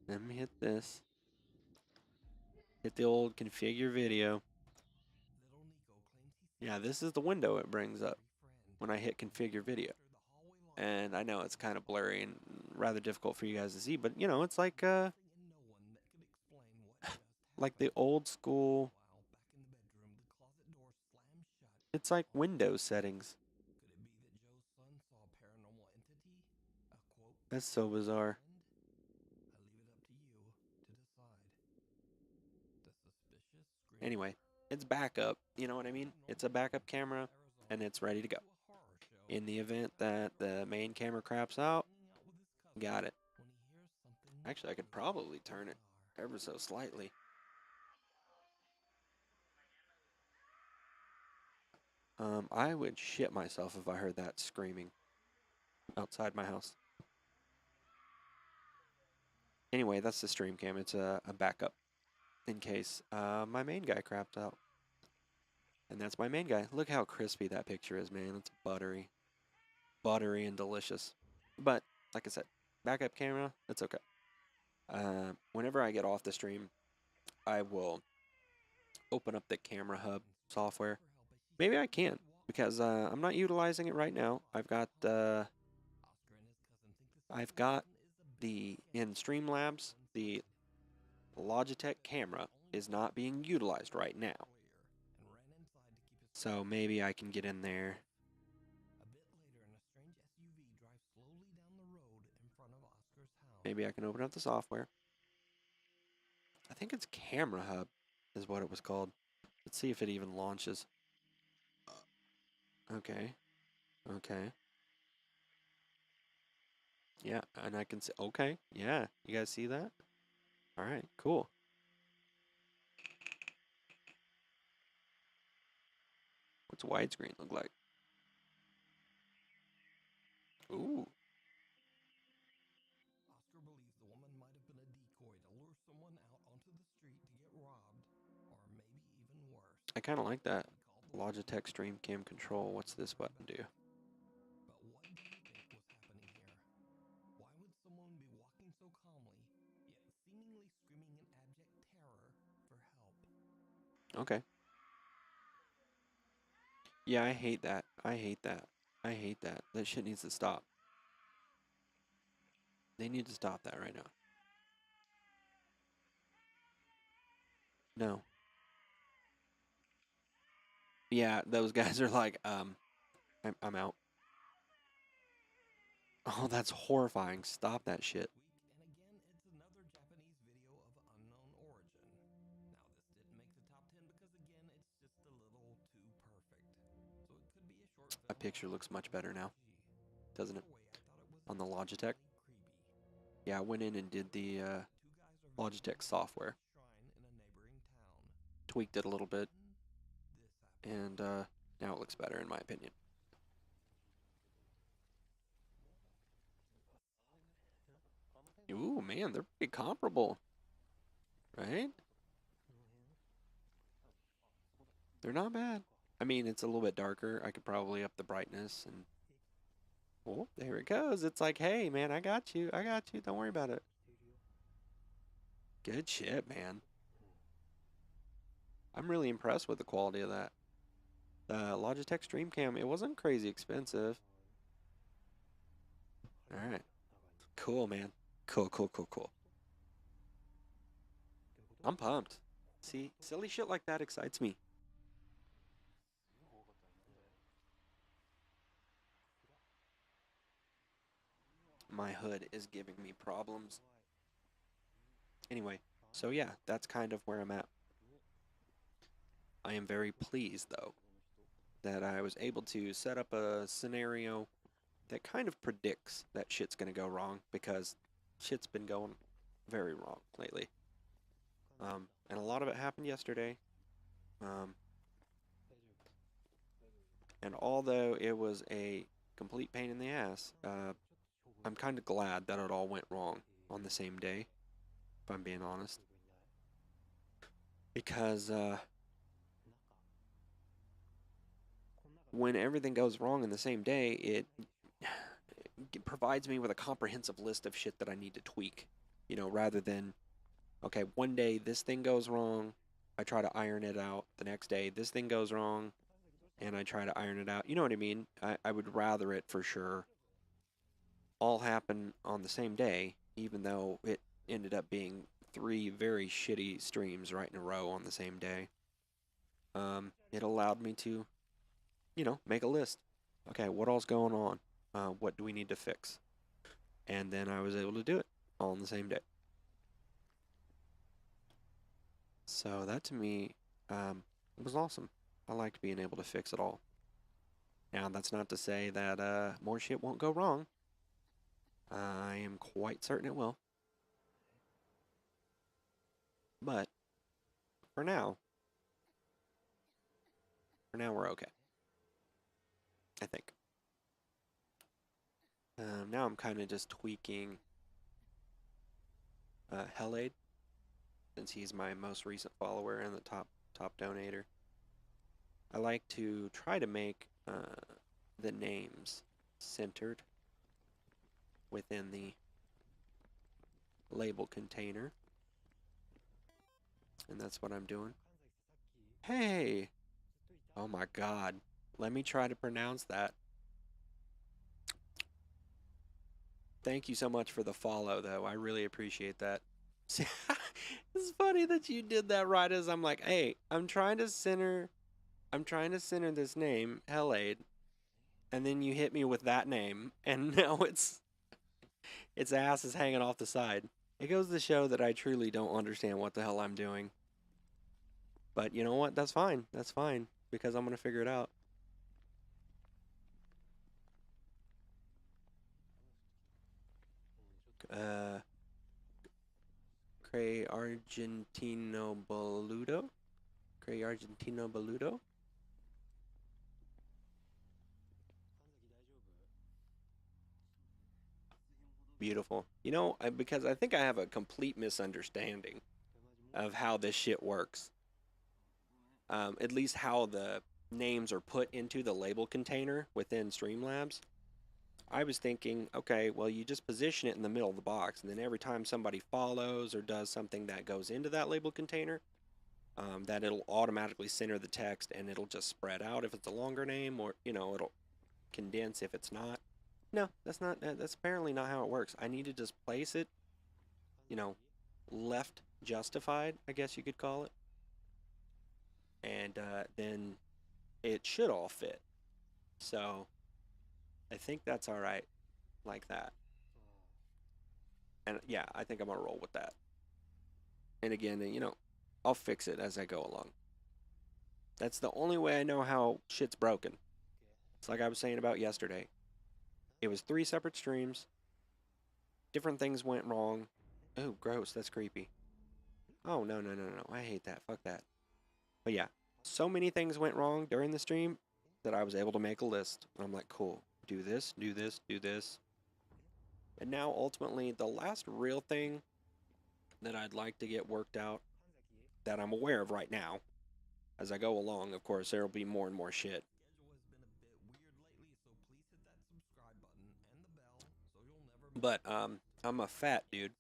Let me hit this. Hit the old configure video. Yeah, this is the window it brings up when I hit configure video. And I know it's kind of blurry and rather difficult for you guys to see, but you know, it's like the old school. It's like Windows settings. That's so bizarre. Anyway, it's backup. You know what I mean? It's a backup camera, and it's ready to go. In the event that the main camera craps out, got it. Actually, I could probably turn it ever so slightly. I would shit myself if I heard that screaming outside my house. Anyway, that's the stream cam. It's a backup in case my main guy crapped out. And that's my main guy. Look how crispy that picture is, man. It's buttery. Buttery and delicious. But, like I said, backup camera, it's okay. Whenever I get off the stream, I will open up the camera hub software. Maybe I can, because I'm not utilizing it right now. I've got the in Streamlabs, the Logitech camera is not being utilized right now. So maybe I can get in there. Maybe I can open up the software. I think it's Camera Hub is what it was called. Let's see if it even launches. Okay. Okay. Yeah, and I can see. Okay. Yeah. You guys see that? All right. Cool. What's widescreen look like? Ooh. Oscar believes the woman might have been a decoy to lure someone out onto the street to get robbed, or maybe even worse. I kind of like that. Logitech Stream Cam Control. What's this button do? But what do you think was happening here? Why would someone be walking so calmly, yet seemingly screaming in abject terror for help? Okay. Yeah, I hate that. I hate that. I hate that. That shit needs to stop. They need to stop that right now. No. Yeah, those guys are like, I'm out. Oh, that's horrifying. Stop that shit. And again, it's another Japanese video of unknown origin. Now, this didn't make the top 10 because, again, it's just a little too perfect. So it could be a short film. That picture looks much better now, doesn't it? On the Logitech. Yeah, I went in and did the Logitech software. Tweaked it a little bit. And now it looks better in my opinion. Ooh, man, they're pretty comparable. Right? They're not bad. I mean, it's a little bit darker. I could probably up the brightness and... Oh, there it goes. It's like, hey, man, I got you. I got you. Don't worry about it. Good shit, man. I'm really impressed with the quality of that. The Logitech Stream Cam, it wasn't crazy expensive. Alright. Cool, man. Cool, cool, cool, cool. I'm pumped. See, silly shit like that excites me. My hood is giving me problems. Anyway, so yeah, that's kind of where I'm at. I am very pleased, though, that I was able to set up a scenario that kind of predicts that shit's gonna go wrong, because shit's been going very wrong lately. And a lot of it happened yesterday. And although it was a complete pain in the ass, I'm kind of glad that it all went wrong on the same day, if I'm being honest. Because when everything goes wrong in the same day, it provides me with a comprehensive list of shit that I need to tweak You know, rather than, okay, one day this thing goes wrong, I try to iron it out. The next day this thing goes wrong, and I try to iron it out. You know what I mean? I would rather it for sure all happen on the same day, even though it ended up being 3 very shitty streams right in a row on the same day. It allowed me to, you know, make a list. Okay, what all's going on? What do we need to fix? And then I was able to do it all on the same day. So that to me was awesome. I liked being able to fix it all. Now, that's not to say that more shit won't go wrong. I am quite certain it will. But for now we're okay. I think. Now I'm kind of just tweaking Hellade, since he's my most recent follower and the top donator. I like to try to make the names centered within the label container, and that's what I'm doing. Hey! Oh my god. Let me try to pronounce that. Thank you so much for the follow, though. I really appreciate that. It's funny that you did that right as I'm like, hey, I'm trying to center this name, Hellade, and then you hit me with that name, and now its ass is hanging off the side. It goes to show that I truly don't understand what the hell I'm doing. But you know what? That's fine. That's fine, because I'm gonna figure it out. Cray Argentino Boludo? Cray Argentino Boludo? Beautiful. You know, because I think I have a complete misunderstanding of how this shit works. At least how the names are put into the label container within Streamlabs. I was thinking, okay, well, you just position it in the middle of the box, and then every time somebody follows or does something that goes into that label container, that it'll automatically center the text, and it'll just spread out if it's a longer name, or, you know, it'll condense if it's not. No, that's apparently not how it works. I need to just place it, you know, left justified, I guess you could call it. And then it should all fit. So I think that's all right like that. And yeah, I think I'm gonna roll with that. And again, you know, I'll fix it as I go along. That's the only way I know how shit's broken. It's like I was saying about yesterday. It was 3 separate streams. Different things went wrong. Oh, gross, that's creepy. Oh, no. I hate that. Fuck that. But yeah, so many things went wrong during the stream that I was able to make a list. And I'm like, cool, do this, do this, do this. And now, ultimately, the last real thing that I'd like to get worked out, that I'm aware of right now, as I go along, of course, there will be more and more shit. But, I'm a fat dude.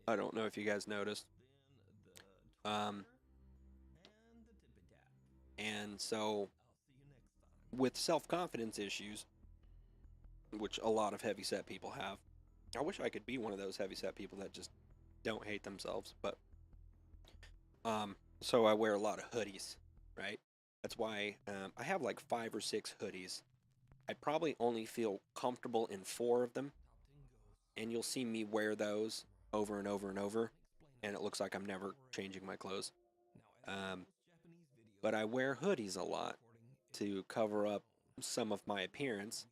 I don't know if you guys noticed. And so, with self-confidence issues, which a lot of heavyset people have, I wish I could be one of those heavyset people that just don't hate themselves, but, so I wear a lot of hoodies, right? That's why, I have like 5 or 6 hoodies. I probably only feel comfortable in 4 of them, and you'll see me wear those over and over and over, and it looks like I'm never changing my clothes. But I wear hoodies a lot to cover up some of my appearance,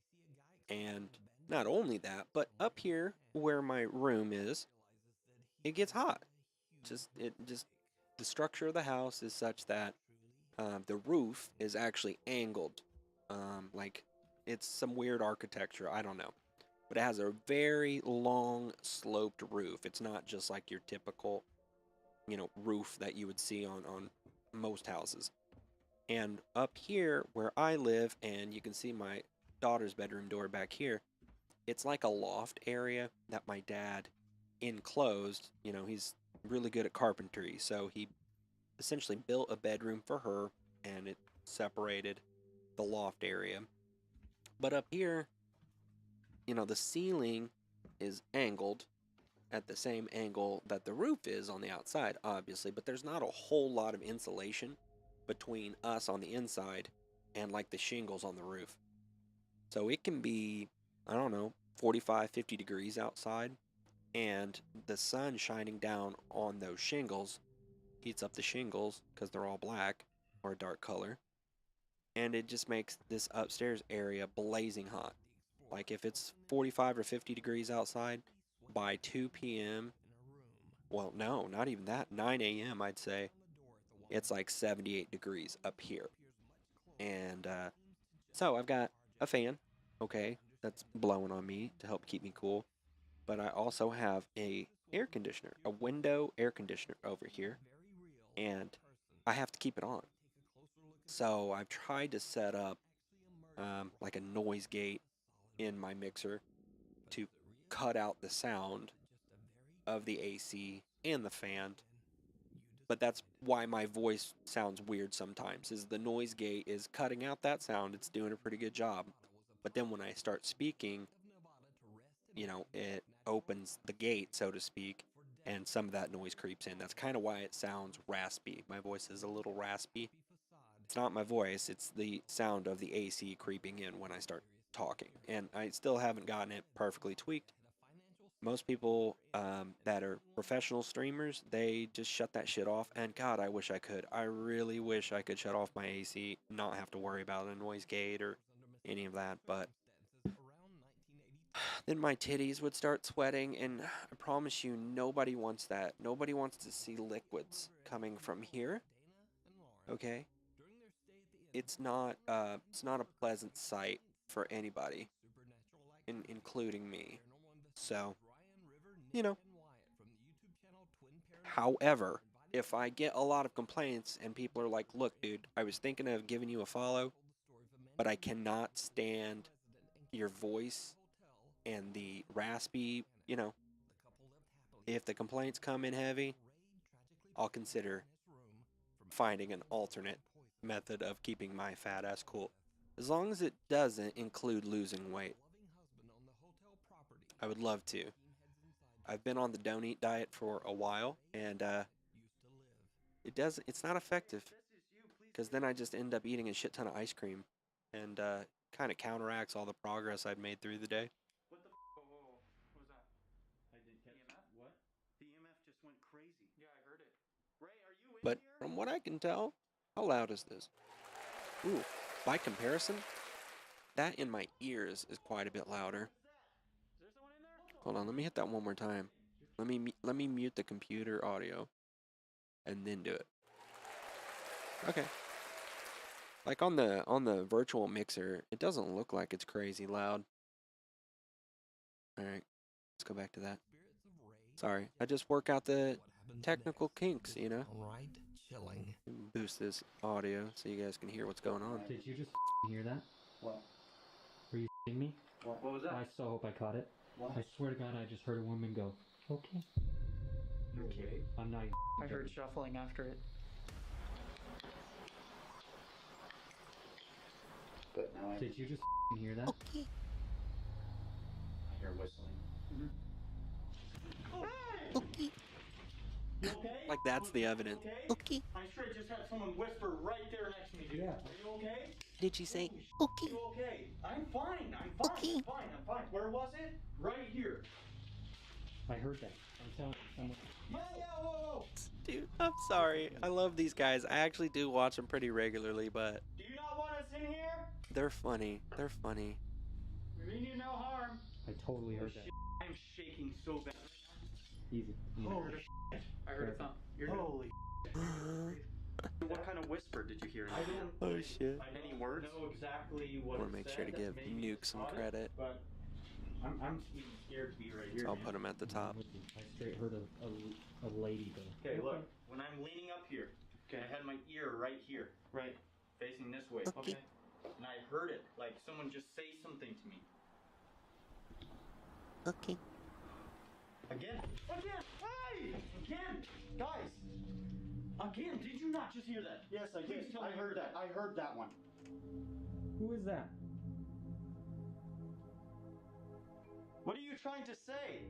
and not only that, but up here where my room is, it gets hot. The structure of the house is such that the roof is actually angled, like it's some weird architecture. I don't know, but it has a very long sloped roof. It's not just like your typical, you know, roof that you would see on most houses. And up here where I live, and you can see my daughter's bedroom door back here, it's like a loft area that my dad enclosed. You know, he's really good at carpentry, so he essentially built a bedroom for her, and it separated the loft area. But up here, you know, the ceiling is angled at the same angle that the roof is on the outside, obviously, but there's not a whole lot of insulation between us on the inside and like the shingles on the roof. So it can be, I don't know, 45, 50 degrees outside, and the sun shining down on those shingles heats up the shingles because they're all black or a dark color, and it just makes this upstairs area blazing hot. Like if it's 45 or 50 degrees outside, by 2 p.m., well, no, not even that, 9 a.m., I'd say, it's like 78 degrees up here. And so I've got a fan, okay, that's blowing on me to help keep me cool. But I also have a air conditioner, a window air conditioner over here, and I have to keep it on. So I've tried to set up like a noise gate in my mixer to cut out the sound of the AC and the fan. But that's why my voice sounds weird sometimes, is the noise gate is cutting out that sound. It's doing a pretty good job. But then when I start speaking, you know, it opens the gate, so to speak, and some of that noise creeps in. That's kind of why it sounds raspy. My voice is a little raspy. It's not my voice, it's the sound of the AC creeping in when I start talking. And I still haven't gotten it perfectly tweaked. Most people that are professional streamers, they just shut that shit off. And God, I wish I could. I really wish I could shut off my AC, not have to worry about a noise gate or any of that. But then my titties would start sweating, and I promise you, nobody wants that. Nobody wants to see liquids coming from here. Okay? It's not a pleasant sight for anybody, including me. So, you know. However, if I get a lot of complaints and people are like, "Look, dude, I was thinking of giving you a follow, but I cannot stand your voice and the raspy, you know, if the complaints come in heavy, I'll consider finding an alternate method of keeping my fat ass cool. As long as it doesn't include losing weight. I would love to. I've been on the don't eat diet for a while, and it's not effective, because then I just end up eating a shit ton of ice cream, and kind of counteracts all the progress I've made through the day. What the whoa. What was that? I didn't catch EMF? What? The EMF just went crazy. Yeah, I heard it. Ray, are you in But here? from what I can tell, how loud is this? Ooh, by comparison, that in my ears is quite a bit louder. Is there someone in there? Hold on, let me hit that one more time. Let me mute the computer audio, and then do it. Okay. Like on the virtual mixer, it doesn't look like it's crazy loud. All right, let's go back to that. Sorry, I just work out the technical kinks, you know. Right, chilling. Boost this audio so you guys can hear what's going on. Did you just hear that? What? Were you me? What was that? I so hope I caught it. What? I swear to God, I just heard a woman go, okay. Okay. I'm not even I heard shuffling after it. But now I Did you just hear that? Okay. I hear whistling. Mm-hmm. Okay. You okay? Like that's the evidence. Okay. I sure just had someone whisper right there next to me, dude. Yeah. Are you okay? Did you say Are okay? you okay? I'm fine. I'm fine. Okay. I'm fine. Where was it? Right here. I heard that. I'm telling you, someone. Yeah, whoa. Dude, I'm sorry. I love these guys. I actually do watch them pretty regularly, but Do you not want us in here? they're funny. They're funny. We mean you no harm. I totally heard that. I'm shaking so bad. Easy. Holy shit. I heard a thump. Holy What kind of whisper did you hear? I don't Oh shit. any words? Know exactly what I want to make sure to give Nuke some credit, but I'm even scared to be right here. so I'll put him at the top. I straight heard a lady go. Okay, look. When I'm leaning up here, I had my ear right here. Right. Facing this way. Okay. And I heard it, like someone just say something to me. Okay. Again? Again! Hey! Again! Guys! Again, did you not just hear that? Yes, I Please did. tell me I you heard that. I heard that one. Who is that? What are you trying to say?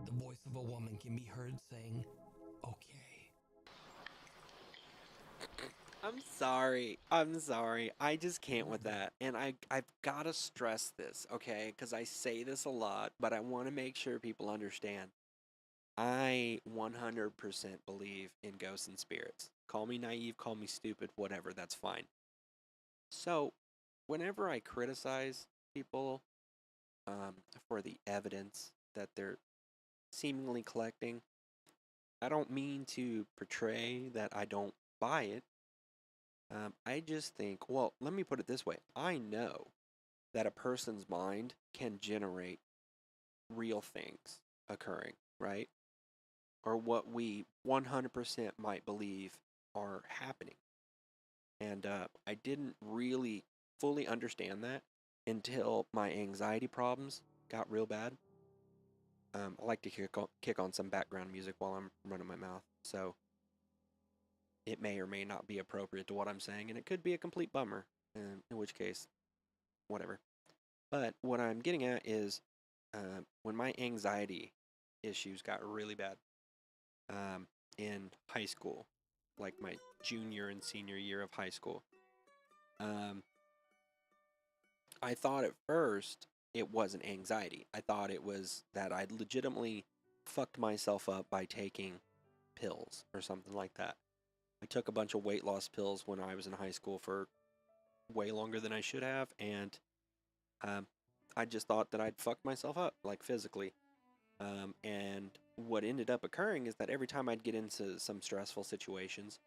The voice of a woman can be heard saying, okay. I'm sorry. I'm sorry. I just can't with that. And I've got to stress this, okay? Because I say this a lot, but I want to make sure people understand. I 100% believe in ghosts and spirits. Call me naive, call me stupid, whatever, that's fine. So, whenever I criticize people for the evidence that they're seemingly collecting, I don't mean to portray that I don't buy it. I just think, well, let me put it this way. I know that a person's mind can generate real things occurring, right? Or what we 100% might believe are happening. And I didn't really fully understand that until my anxiety problems got real bad. I like to kick on some background music while I'm running my mouth, so it may or may not be appropriate to what I'm saying, and it could be a complete bummer, in which case, whatever. But what I'm getting at is when my anxiety issues got really bad in high school, like my junior and senior year of high school, I thought at first it wasn't anxiety. I thought it was that I'd legitimately fucked myself up by taking pills or something like that. I took a bunch of weight loss pills when I was in high school for way longer than I should have, and I just thought that I'd fucked myself up, like physically. And what ended up occurring is that every time I'd get into some stressful situations,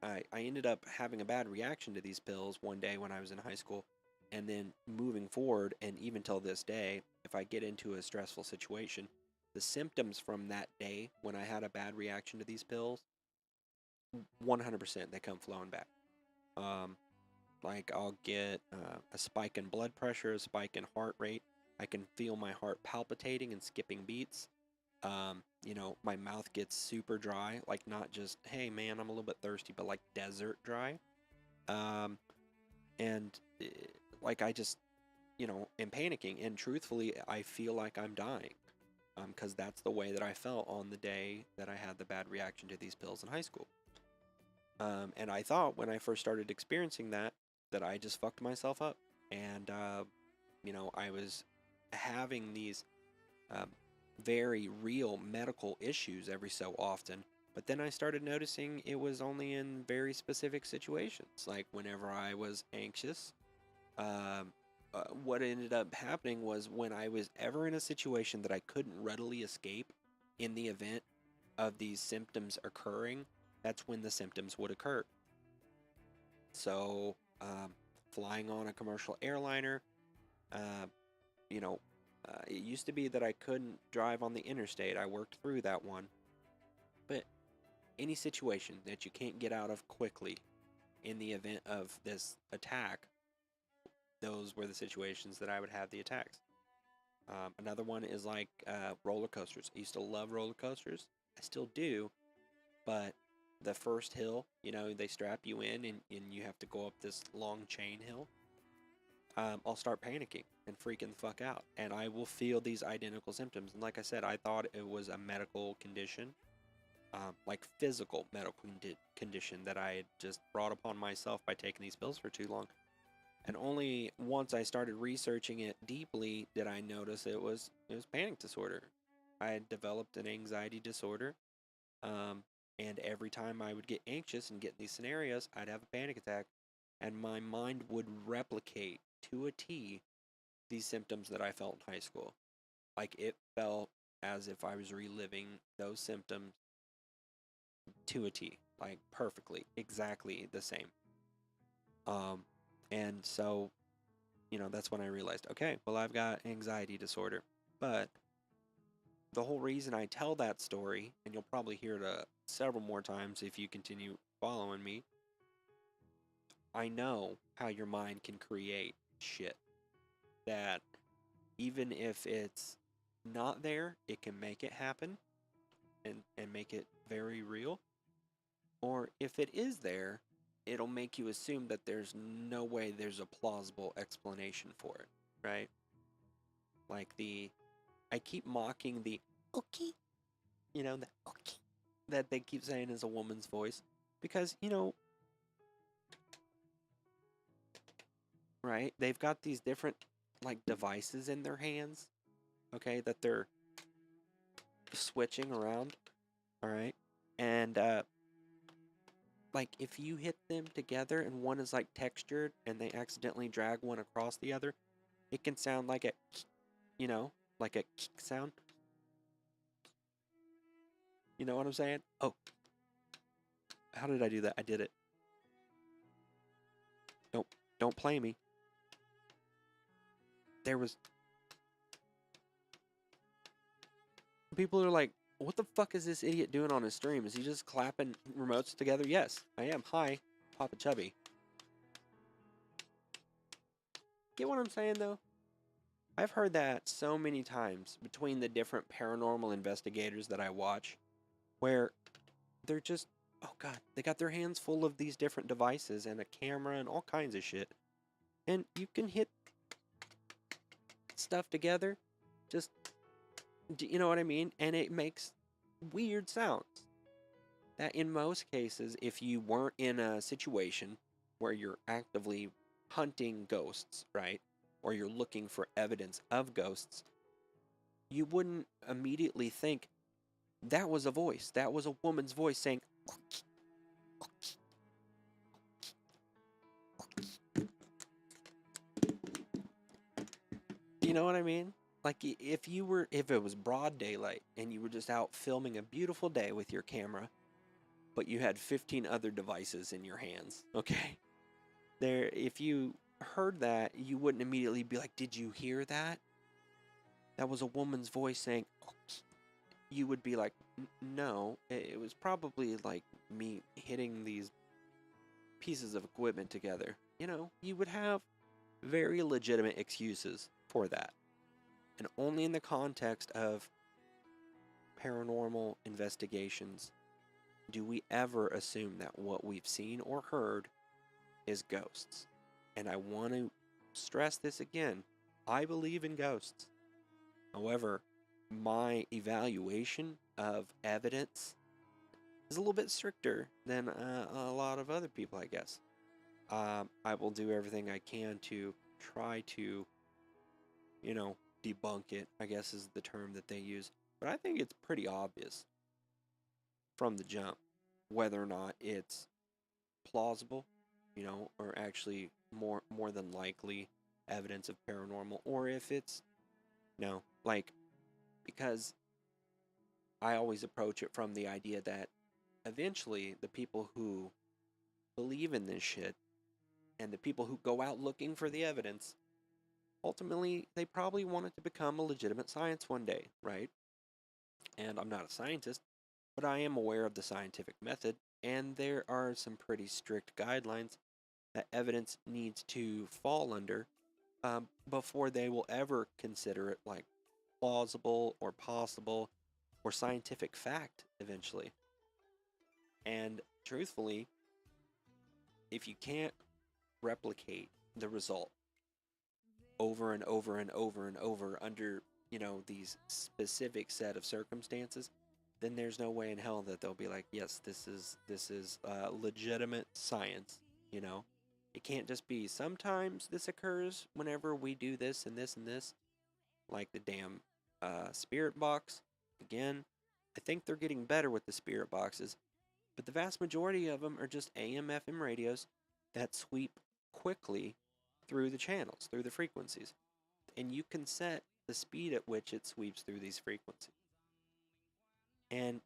I ended up having a bad reaction to these pills one day when I was in high school. And then moving forward, and even till this day, if I get into a stressful situation, the symptoms from that day when I had a bad reaction to these pills, 100% they come flowing back. Like I'll get a spike in blood pressure, a spike in heart rate. I can feel my heart palpitating and skipping beats. My mouth gets super dry, like not just, hey man, I'm a little bit thirsty, but like desert dry. And like I just, am panicking. And truthfully, I feel like I'm dying. Because that's the way that I felt on the day that I had the bad reaction to these pills in high school. And I thought when I first started experiencing that I just fucked myself up. And, I was having these very real medical issues every so often. But then I started noticing it was only in very specific situations. Like whenever I was anxious, what ended up happening was when I was ever in a situation that I couldn't readily escape in the event of these symptoms occurring, that's when the symptoms would occur. So, flying on a commercial airliner, it used to be that I couldn't drive on the interstate. I worked through that one. But any situation that you can't get out of quickly in the event of this attack, those were the situations that I would have the attacks. Another one is like roller coasters. I used to love roller coasters. I still do. But the first hill, they strap you in and you have to go up this long chain hill. I'll start panicking and freaking the fuck out. And I will feel these identical symptoms. And like I said, I thought it was a medical condition. Like physical medical condition that I had just brought upon myself by taking these pills for too long. And only once I started researching it deeply did I notice it was panic disorder. I had developed an anxiety disorder. And every time I would get anxious and get in these scenarios, I'd have a panic attack. And my mind would replicate to a T these symptoms that I felt in high school. Like it felt as if I was reliving those symptoms to a T, like perfectly, exactly the same. And so, that's when I realized, okay, well, I've got anxiety disorder. But the whole reason I tell that story, and you'll probably hear it several more times if you continue following me, I know how your mind can create shit that even if it's not there, it can make it happen and make it very real. Or if it is there, it'll make you assume that there's no way there's a plausible explanation for it, right? Like I keep mocking the okay, the okay that they keep saying is a woman's voice because, right? They've got these different like devices in their hands, okay, that they're switching around, all right? And like if you hit them together and one is like textured and they accidentally drag one across the other, it can sound like a like a sound. You know what I'm saying? Oh, how did I do that? I did it. Don't play me. There was... People are like, what the fuck is this idiot doing on his stream? Is he just clapping remotes together? Yes, I am. Hi, Papa Chubby. Get what I'm saying, though? I've heard that so many times between the different paranormal investigators that I watch, where they're just, oh god, they got their hands full of these different devices and a camera and all kinds of shit. And you can hit stuff together, just, you know what I mean? And it makes weird sounds. That in most cases, if you weren't in a situation where you're actively hunting ghosts, right? Or you're looking for evidence of ghosts, you wouldn't immediately think that was a voice. That was a woman's voice saying, you know what I mean? Like if it was broad daylight and you were just out filming a beautiful day with your camera, but you had 15 other devices in your hands, okay? If you heard that, you wouldn't immediately be like, did you hear that? That was a woman's voice saying, you would be like, no, it was probably like me hitting these pieces of equipment together. You would have very legitimate excuses for that. And only in the context of paranormal investigations do we ever assume that what we've seen or heard is ghosts. And I want to stress this again. I believe in ghosts. However, my evaluation of evidence is a little bit stricter than a lot of other people, I guess. I will do everything I can to try to, debunk it, I guess is the term that they use. But I think it's pretty obvious from the jump whether or not it's plausible, or actually more than likely evidence of paranormal, or if it's no, like, because I always approach it from the idea that eventually the people who believe in this shit and the people who go out looking for the evidence, ultimately they probably want it to become a legitimate science one day, right? And I'm not a scientist, but I am aware of the scientific method, and there are some pretty strict guidelines that evidence needs to fall under before they will ever consider it like plausible or possible or scientific fact eventually. And truthfully, if you can't replicate the result over and over and over and over under, these specific set of circumstances, then there's no way in hell that they'll be like, yes, this is legitimate science, It can't just be sometimes this occurs whenever we do this and this and this, like the damn spirit box. Again, I think they're getting better with the spirit boxes, but the vast majority of them are just AM/FM radios that sweep quickly through the channels, through the frequencies. And you can set the speed at which it sweeps through these frequencies. And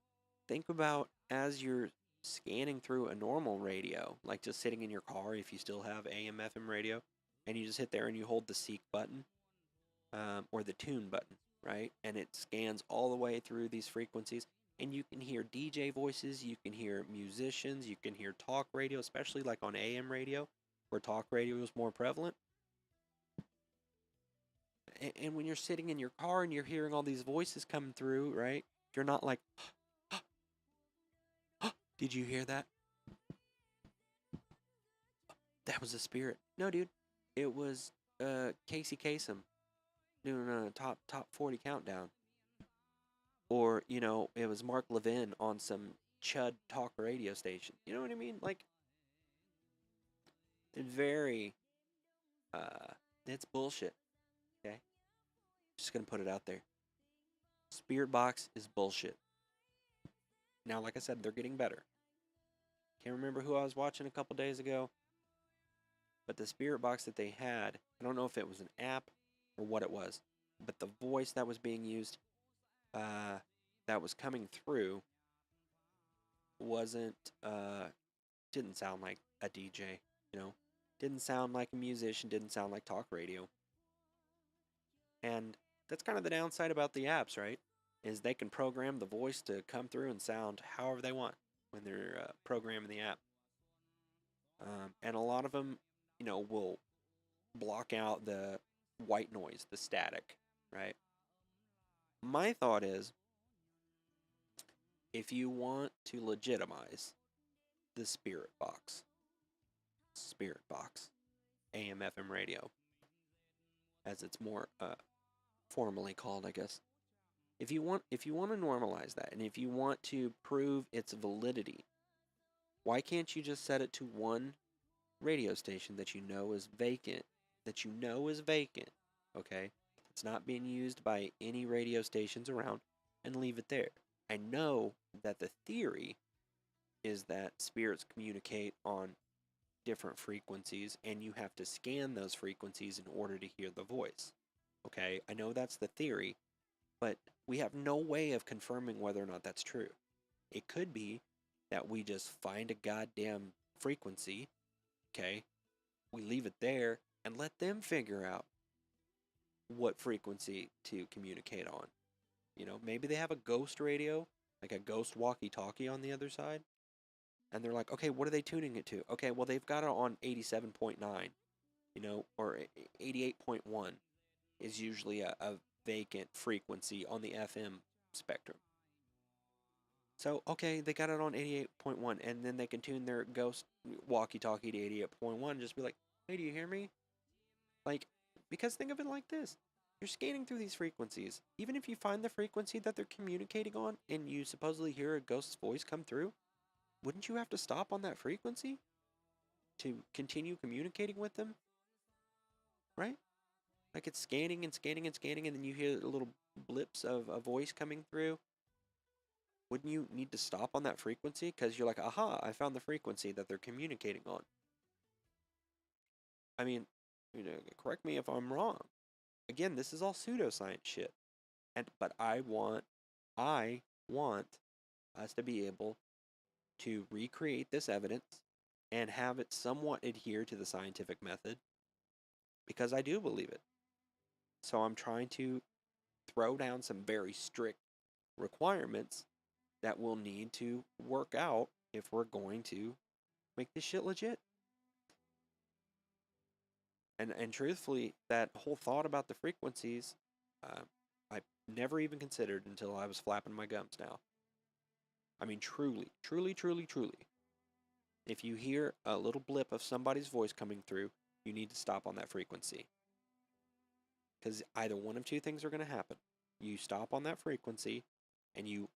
think about as you're scanning through a normal radio, like just sitting in your car if you still have AM/FM radio, and you just hit there and you hold the seek button or the tune button, right? And it scans all the way through these frequencies, and you can hear DJ voices, you can hear musicians, you can hear talk radio, especially like on AM radio, where talk radio is more prevalent. And when you're sitting in your car and you're hearing all these voices coming through, right? You're not like, did you hear that? That was a spirit. No, dude. It was Casey Kasem doing a top 40 countdown. Or, you know, it was Mark Levin on some chud talk radio station. You know what I mean? Like, it's very, it's bullshit. Okay? Just gonna put it out there. Spirit box is bullshit. Now, like I said, they're getting better. Can't remember who I was watching a couple days ago. But the spirit box that they had, I don't know if it was an app or what it was, but the voice that was being used, that was coming through, didn't sound like a DJ, you know? Didn't sound like a musician, didn't sound like talk radio. And that's kind of the downside about the apps, right? Is they can program the voice to come through and sound however they want when they're programming the app. And a lot of them, you know, will block out the white noise, the static, right? My thought is, if you want to legitimize the Spirit Box, AM FM radio, as it's more formally called, I guess. If you want to normalize that, and if you want to prove its validity, why can't you just set it to one radio station that you know is vacant? Okay? It's not being used by any radio stations around, and leave it there. I know that the theory is that spirits communicate on different frequencies, and you have to scan those frequencies in order to hear the voice. Okay? I know that's the theory, but we have no way of confirming whether or not that's true. It could be that we just find a goddamn frequency, okay? We leave it there and let them figure out what frequency to communicate on. You know, maybe they have a ghost radio, like a ghost walkie-talkie on the other side, and they're like, okay, what are they tuning it to? Okay, well, they've got it on 87.9, you know, or 88.1 is usually a vacant frequency on the FM spectrum. So, okay, they got it on 88.1, and then they can tune their ghost walkie-talkie to 88.1 and just be like, hey, do you hear me? Like, because think of it like this. You're scanning through these frequencies. Even if you find the frequency that they're communicating on and you supposedly hear a ghost's voice come through, wouldn't you have to stop on that frequency to continue communicating with them? Right? Like it's scanning and scanning and scanning, and then you hear little blips of a voice coming through. Wouldn't you need to stop on that frequency? Because you're like, aha, I found the frequency that they're communicating on. I mean, you know, correct me if I'm wrong. Again, this is all pseudoscience shit. But I want us to be able to recreate this evidence and have it somewhat adhere to the scientific method, because I do believe it. So I'm trying to throw down some very strict requirements that we'll need to work out if we're going to make this shit legit. And truthfully, that whole thought about the frequencies, I never even considered until I was flapping my gums now. I mean, truly. If you hear a little blip of somebody's voice coming through, you need to stop on that frequency. Because either one of two things are going to happen. You stop on that frequency, and you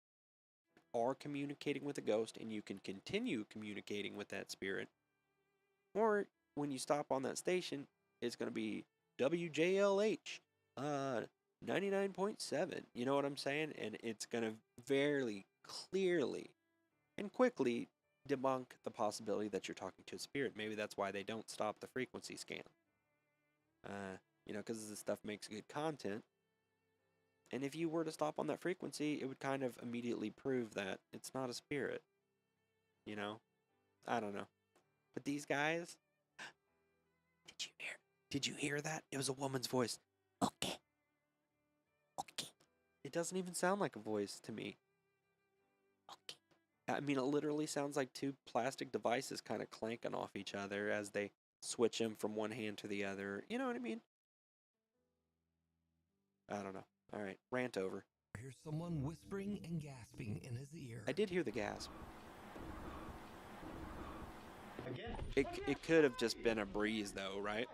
are communicating with a ghost, and you can continue communicating with that spirit. Or when you stop on that station, it's going to be WJLH 99.7. You know what I'm saying? And it's going to very clearly and quickly debunk the possibility that you're talking to a spirit. Maybe that's why they don't stop the frequency scan. You know, because this stuff makes good content. And if you were to stop on that frequency, it would kind of immediately prove that it's not a spirit. You know? I don't know. But these guys... Did you hear that? It was a woman's voice. Okay. It doesn't even sound like a voice to me. Okay. I mean, it literally sounds like two plastic devices kind of clanking off each other as they switch them from one hand to the other. You know what I mean? I don't know. All right, rant over. Here's someone whispering and gasping in his ear. I did hear the gasp. Again? It could have just been a breeze though, right?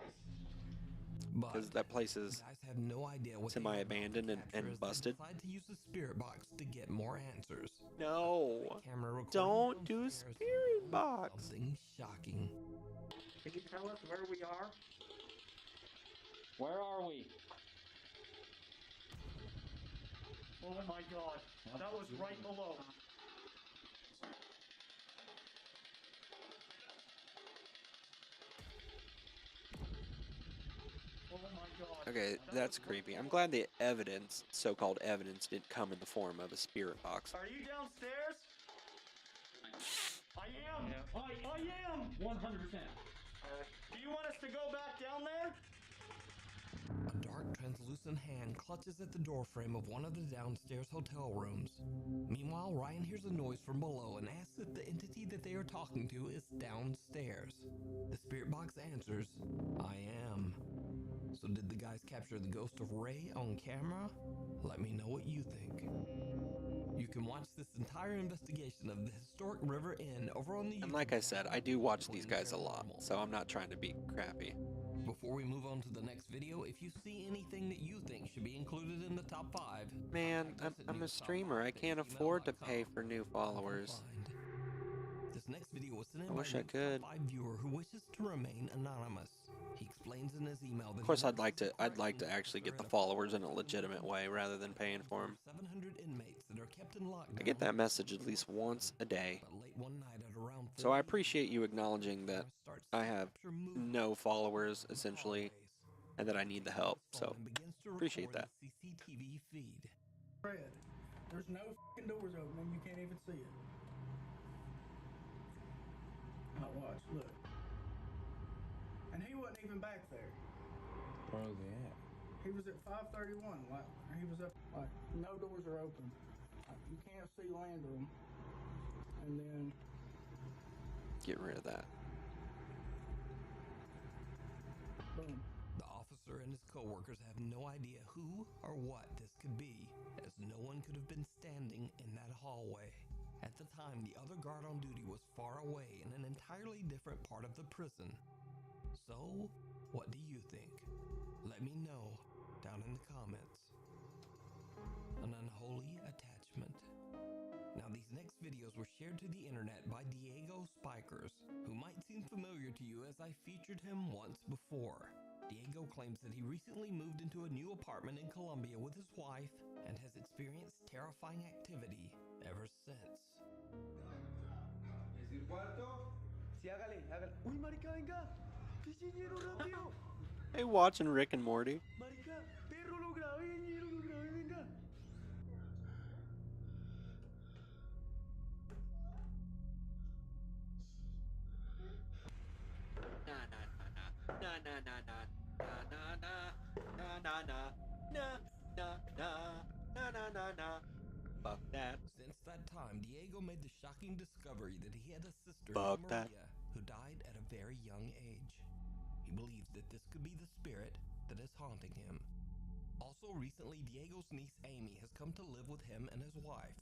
Because that place is guys have no idea what semi-abandoned and busted. Decide to use the spirit box to get more answers. No, don't do spirit box. Something shocking. Can you tell us where we are? Where are we? Oh my god, that was right below. Oh my god. Okay, that's creepy. I'm glad the evidence, so-called evidence, didn't come in the form of a spirit box. Are you downstairs? I am. I am. 100%. Do you want us to go back down there? A dark, translucent hand clutches at the doorframe of one of the downstairs hotel rooms. Meanwhile, Ryan hears a noise from below and asks if the entity that they are talking to is downstairs. The spirit box answers, I am. So did the guys capture the ghost of Ray on camera? Let me know what you think. You can watch this entire investigation of the historic River Inn over on the YouTube And like I said, I do watch these channel guys a lot, so I'm not trying to be crappy. Before we move on to the next video, if you see anything that you think should be included in the top 5... Man, I'm a streamer. I can't afford to pay for new followers. This next video was sent in I wish I by a could. top 5 viewer who wishes to remain anonymous. He explains in his email that Of course, I'd like to actually get the followers in a legitimate way rather than paying for them. 700 inmates that are kept in lockdown. I get that message at least once a day. But late one night at around So I appreciate you acknowledging that I have no followers, essentially, and that I need the help. So, appreciate that. CCTV feed. Fred, there's no f***ing doors open and you can't even see it. Now watch, look. And he wasn't even back there. Where was he at? He was at 531. Like, he was up, like, no doors are open. Like, you can't see land room. And then... Get rid of that. Boom. The officer and his co-workers have no idea who or what this could be, as no one could have been standing in that hallway. At the time, the other guard on duty was far away in an entirely different part of the prison. So, what do you think? Let me know down in the comments. An unholy attachment. Now, these next videos were shared to the internet by Diego Spikers, who might seem familiar to you as I featured him once before. Diego claims that he recently moved into a new apartment in Colombia with his wife and has experienced terrifying activity ever since. ¿Es el cuarto? Sí, hágale, hágale. ¡Uy, marica, venga! ¡Sí, ñero, rápido! Hey, watching Rick and Morty. Marica, perro, lo grabé, ñero, lo grabé, venga. Fuck that. Since that time, Diego made the shocking discovery that he had a sister Fuck named that. Maria who died at a very young age. He believes that this could be the spirit that is haunting him. Also, recently, Diego's niece Amy has come to live with him and his wife.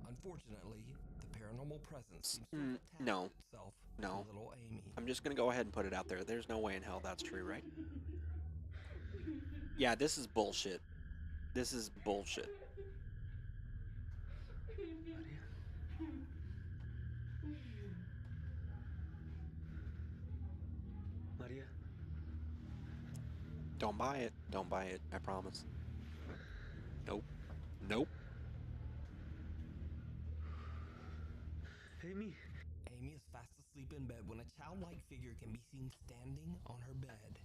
Unfortunately, the paranormal presence seems to have attached No. itself No. to little Amy. I'm just gonna go ahead and put it out there. There's no way in hell that's true, right? Yeah, this is bullshit. This is bullshit. María. Don't buy it. Don't buy it. I promise. Nope. Nope. Amy. Amy is fast asleep in bed when a childlike figure can be seen standing on her bed.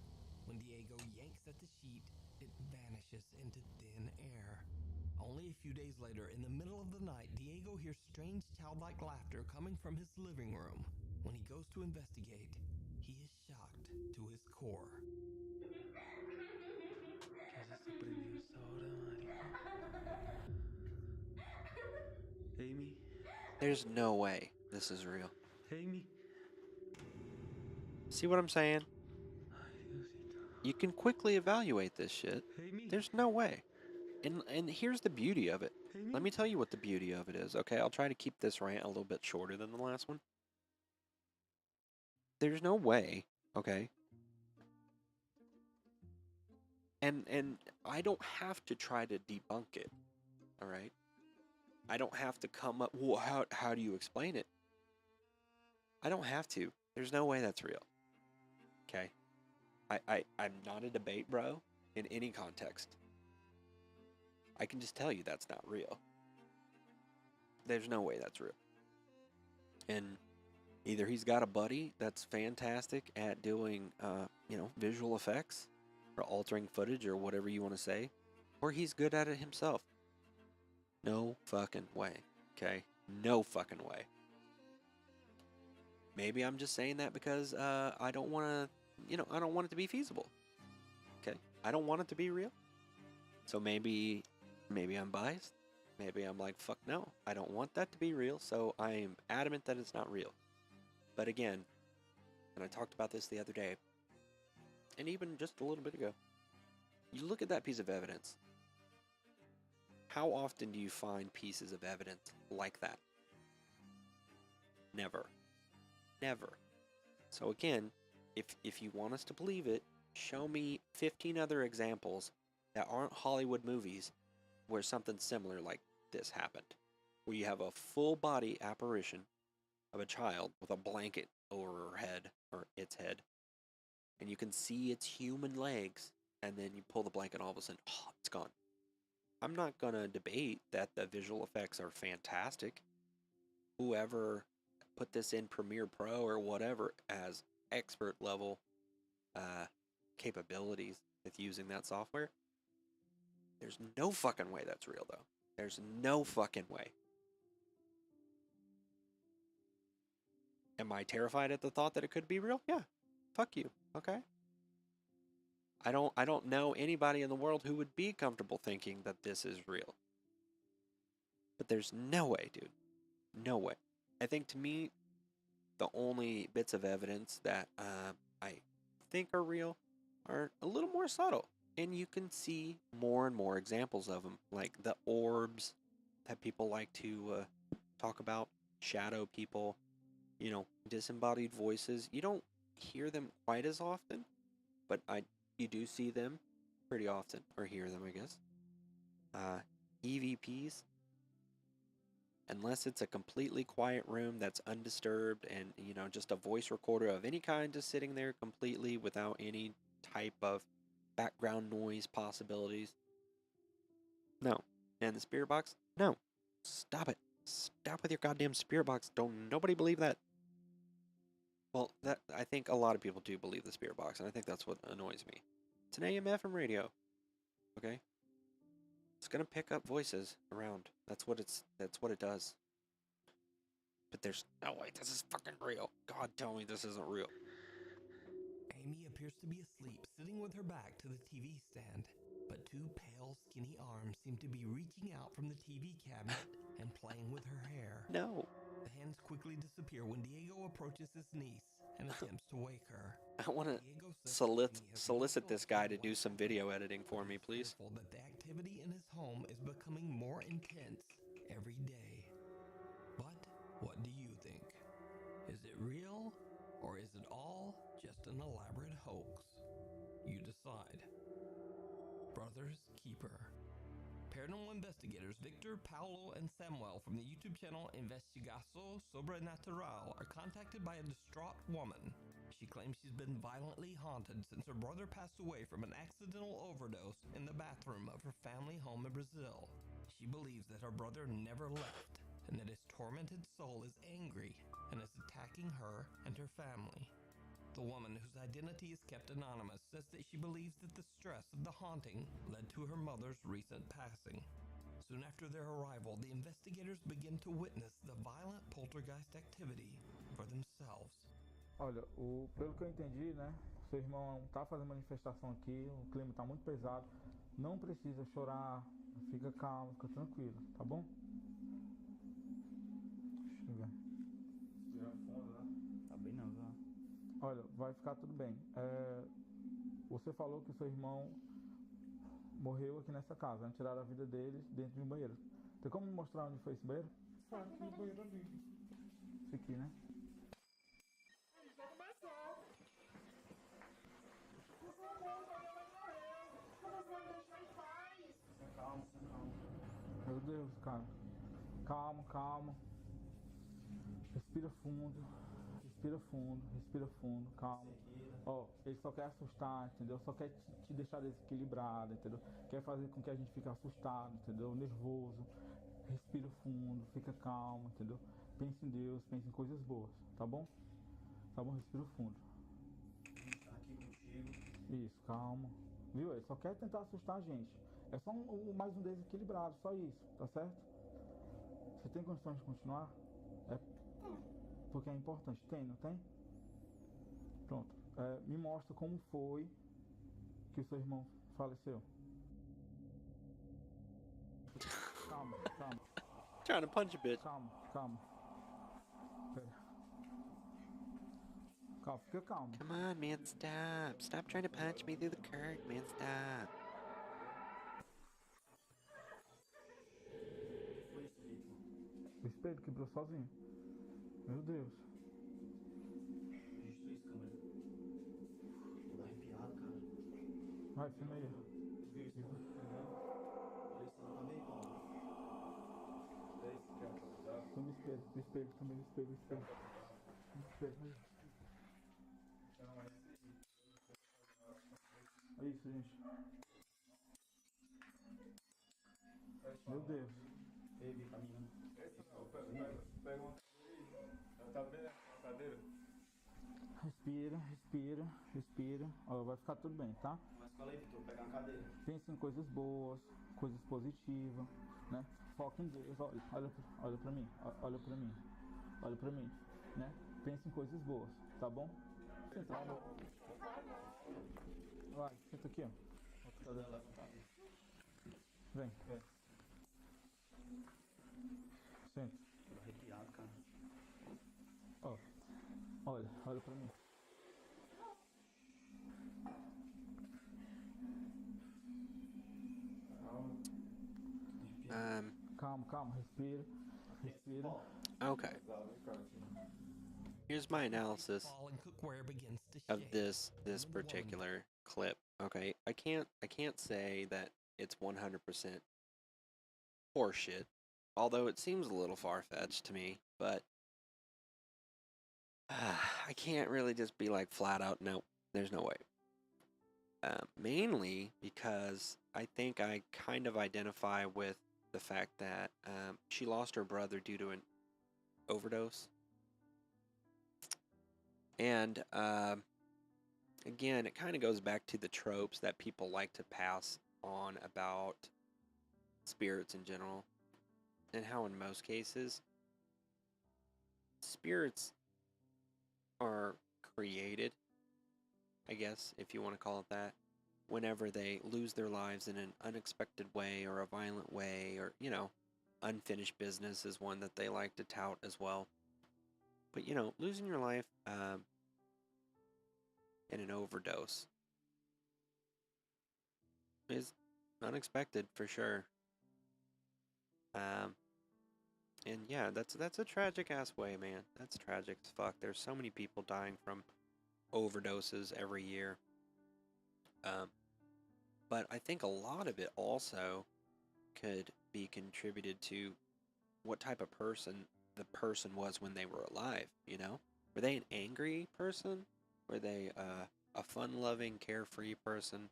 When Diego yanks at the sheet, it vanishes into thin air. Only a few days later, in the middle of the night, Diego hears strange childlike laughter coming from his living room. When he goes to investigate, he is shocked to his core. Amy. There's no way this is real. Amy. See what I'm saying? You can quickly evaluate this shit. There's no way. And here's the beauty of it. Let me tell you what the beauty of it is, okay? I'll try to keep this rant a little bit shorter than the last one. There's no way, okay? And I don't have to try to debunk it, all right? I don't have to come up, well, how do you explain it? I don't have to. There's no way that's real, okay? I'm not a debate bro in any context. I can just tell you that's not real. There's no way that's real. And either he's got a buddy that's fantastic at doing, visual effects or altering footage or whatever you want to say, or he's good at it himself. No fucking way, okay? No fucking way. Maybe I'm just saying that because I don't want to, I don't want it to be feasible, okay? I don't want it to be real. So maybe I'm biased. Maybe I'm like, fuck no, I don't want that to be real, so I am adamant that it's not real. But again, and I talked about this the other day, and even just a little bit ago, you look at that piece of evidence. How often do you find pieces of evidence like that? Never. Never. So again, if you want us to believe it, show me 15 other examples that aren't Hollywood movies where something similar like this happened. Where you have a full body apparition of a child with a blanket over her head, or its head, and you can see its human legs, and then you pull the blanket and all of a sudden, oh, it's gone. I'm not gonna debate that the visual effects are fantastic. Whoever put this in Premiere Pro or whatever as expert level capabilities with using that software, there's no fucking way that's real though. There's no fucking way. Am I terrified at the thought that it could be real? Yeah. Fuck you. Okay. I don't know anybody in the world who would be comfortable thinking that this is real. But there's no way, dude. No way. I think to me, the only bits of evidence that I think are real are a little more subtle. And you can see more and more examples of them, like the orbs that people like to talk about, shadow people, disembodied voices. You don't hear them quite as often, but you do see them pretty often, or hear them, I guess. EVPs, unless it's a completely quiet room that's undisturbed and, just a voice recorder of any kind just sitting there completely without any type of background noise possibilities. No. And the spirit box? No. Stop it. Stop with your goddamn spirit box. Don't nobody believe that. Well, I think a lot of people do believe the spirit box, and I think that's what annoys me. It's an AM FM radio. Okay? It's gonna pick up voices around. That's what it does. But there's no way this is fucking real. God, tell me this isn't real. Amy appears to be asleep, sitting with her back to the TV stand, but two pale, skinny arms seem to be reaching out from the TV cabinet and playing with her hair. No. The hands quickly disappear when Diego approaches his niece and attempts to wake her. I want to solicit this guy to do some video editing for me, please. That the activity in his home is becoming more intense every day. But what do you think? Is it real, or is it all just an elaborate hoax? You decide. Brothers Keeper. Paranormal investigators Victor, Paulo, and Samuel from the YouTube channel Investigação Sobrenatural are contacted by a distraught woman. She claims she's been violently haunted since her brother passed away from an accidental overdose in the bathroom of her family home in Brazil. She believes that her brother never left, and that his tormented soul is angry and is attacking her and her family. The woman, whose identity is kept anonymous, says that she believes that the stress of the haunting led to her mother's recent passing. Soon after their arrival, the investigators begin to witness the violent poltergeist activity for themselves. Olha, pelo que eu entendi, né? Seu irmão tá fazendo manifestação aqui, o clima tá muito pesado. Não precisa chorar, fica calmo, fica tranquilo, tá bom? Deixa eu ver. Tira fundo, né? Tá bem não, viu? Olha, vai ficar tudo bem. Você falou que seu irmão morreu aqui nessa casa. Tiraram a vida dele dentro de um banheiro. Tem como me mostrar onde foi esse banheiro? Claro, no banheiro ali. Esse aqui, né? Calma, calma. Meu Deus, cara. Calma, calma. Respira fundo. Respira fundo, respira fundo, calma. Ó, ele só quer assustar, entendeu? Só quer te deixar desequilibrado, entendeu? Quer fazer com que a gente fique assustado, entendeu? Nervoso. Respira fundo, fica calmo, entendeu? Pense em Deus, pense em coisas boas, tá bom? Tá bom? Respira fundo. Aqui contigo. Isso, calma. Viu? Ele só quer tentar assustar a gente. É só mais um desequilibrado, só isso, tá certo? Você tem condições de continuar? É porque é importante. Tem, não tem? Pronto. Me mostra como foi que o seu irmão faleceu. Calma, calma. Trying to punch a bit. Calma, calma. Pera. Calma, fica calmo. Come on, man, stop. Stop trying to punch me through the curtain, man, stop. O espelho quebrou sozinho. Meu Deus. Registrou isso, câmera. Tô arrepiado, cara. Vai, filma aí. Viu isso? Olha isso aí também, pô. É isso que é atualizado. Filma o espelho, o espelho também, o espelho, o espelho. O espelho, aí. É isso, gente. Meu Deus. Ei, vi caminhando. Pega uma tá bem na cadeira? Respira, respira, respira. Ó, vai ficar tudo bem, tá? Mas fala aí, Vitor, pegar uma cadeira. Pense em coisas boas, coisas positivas, né? Foca em Deus, olha pra mim, olha pra mim, olha pra mim, né? Pense em coisas boas, tá bom? Senta lá. Vai, senta aqui, ó. Vem. Senta. Tô arrepiado, cara. Ó, olha pra mim. Calma, respira. Okay. Here's my analysis Fall and cookware begins to of shake. this And the woman particular clip. Okay, I can't say that it's 100% horseshit, although it seems a little far-fetched to me, but I can't really just be like flat out, no, there's no way. Mainly because I think I kind of identify with the fact that she lost her brother due to an overdose. And again, it kind of goes back to the tropes that people like to pass on about spirits in general, and how in most cases, spirits are created, I guess, if you want to call it that, whenever they lose their lives in an unexpected way or a violent way, or, you know, unfinished business is one that they like to tout as well. But, you know, losing your life in an overdose is unexpected for sure. And yeah, that's a tragic ass way, man. That's tragic as fuck. There's so many people dying from overdoses every year. But I think a lot of it also could be contributed to what type of person the person was when they were alive, you know? Were they an angry person? Were they a fun-loving, carefree person?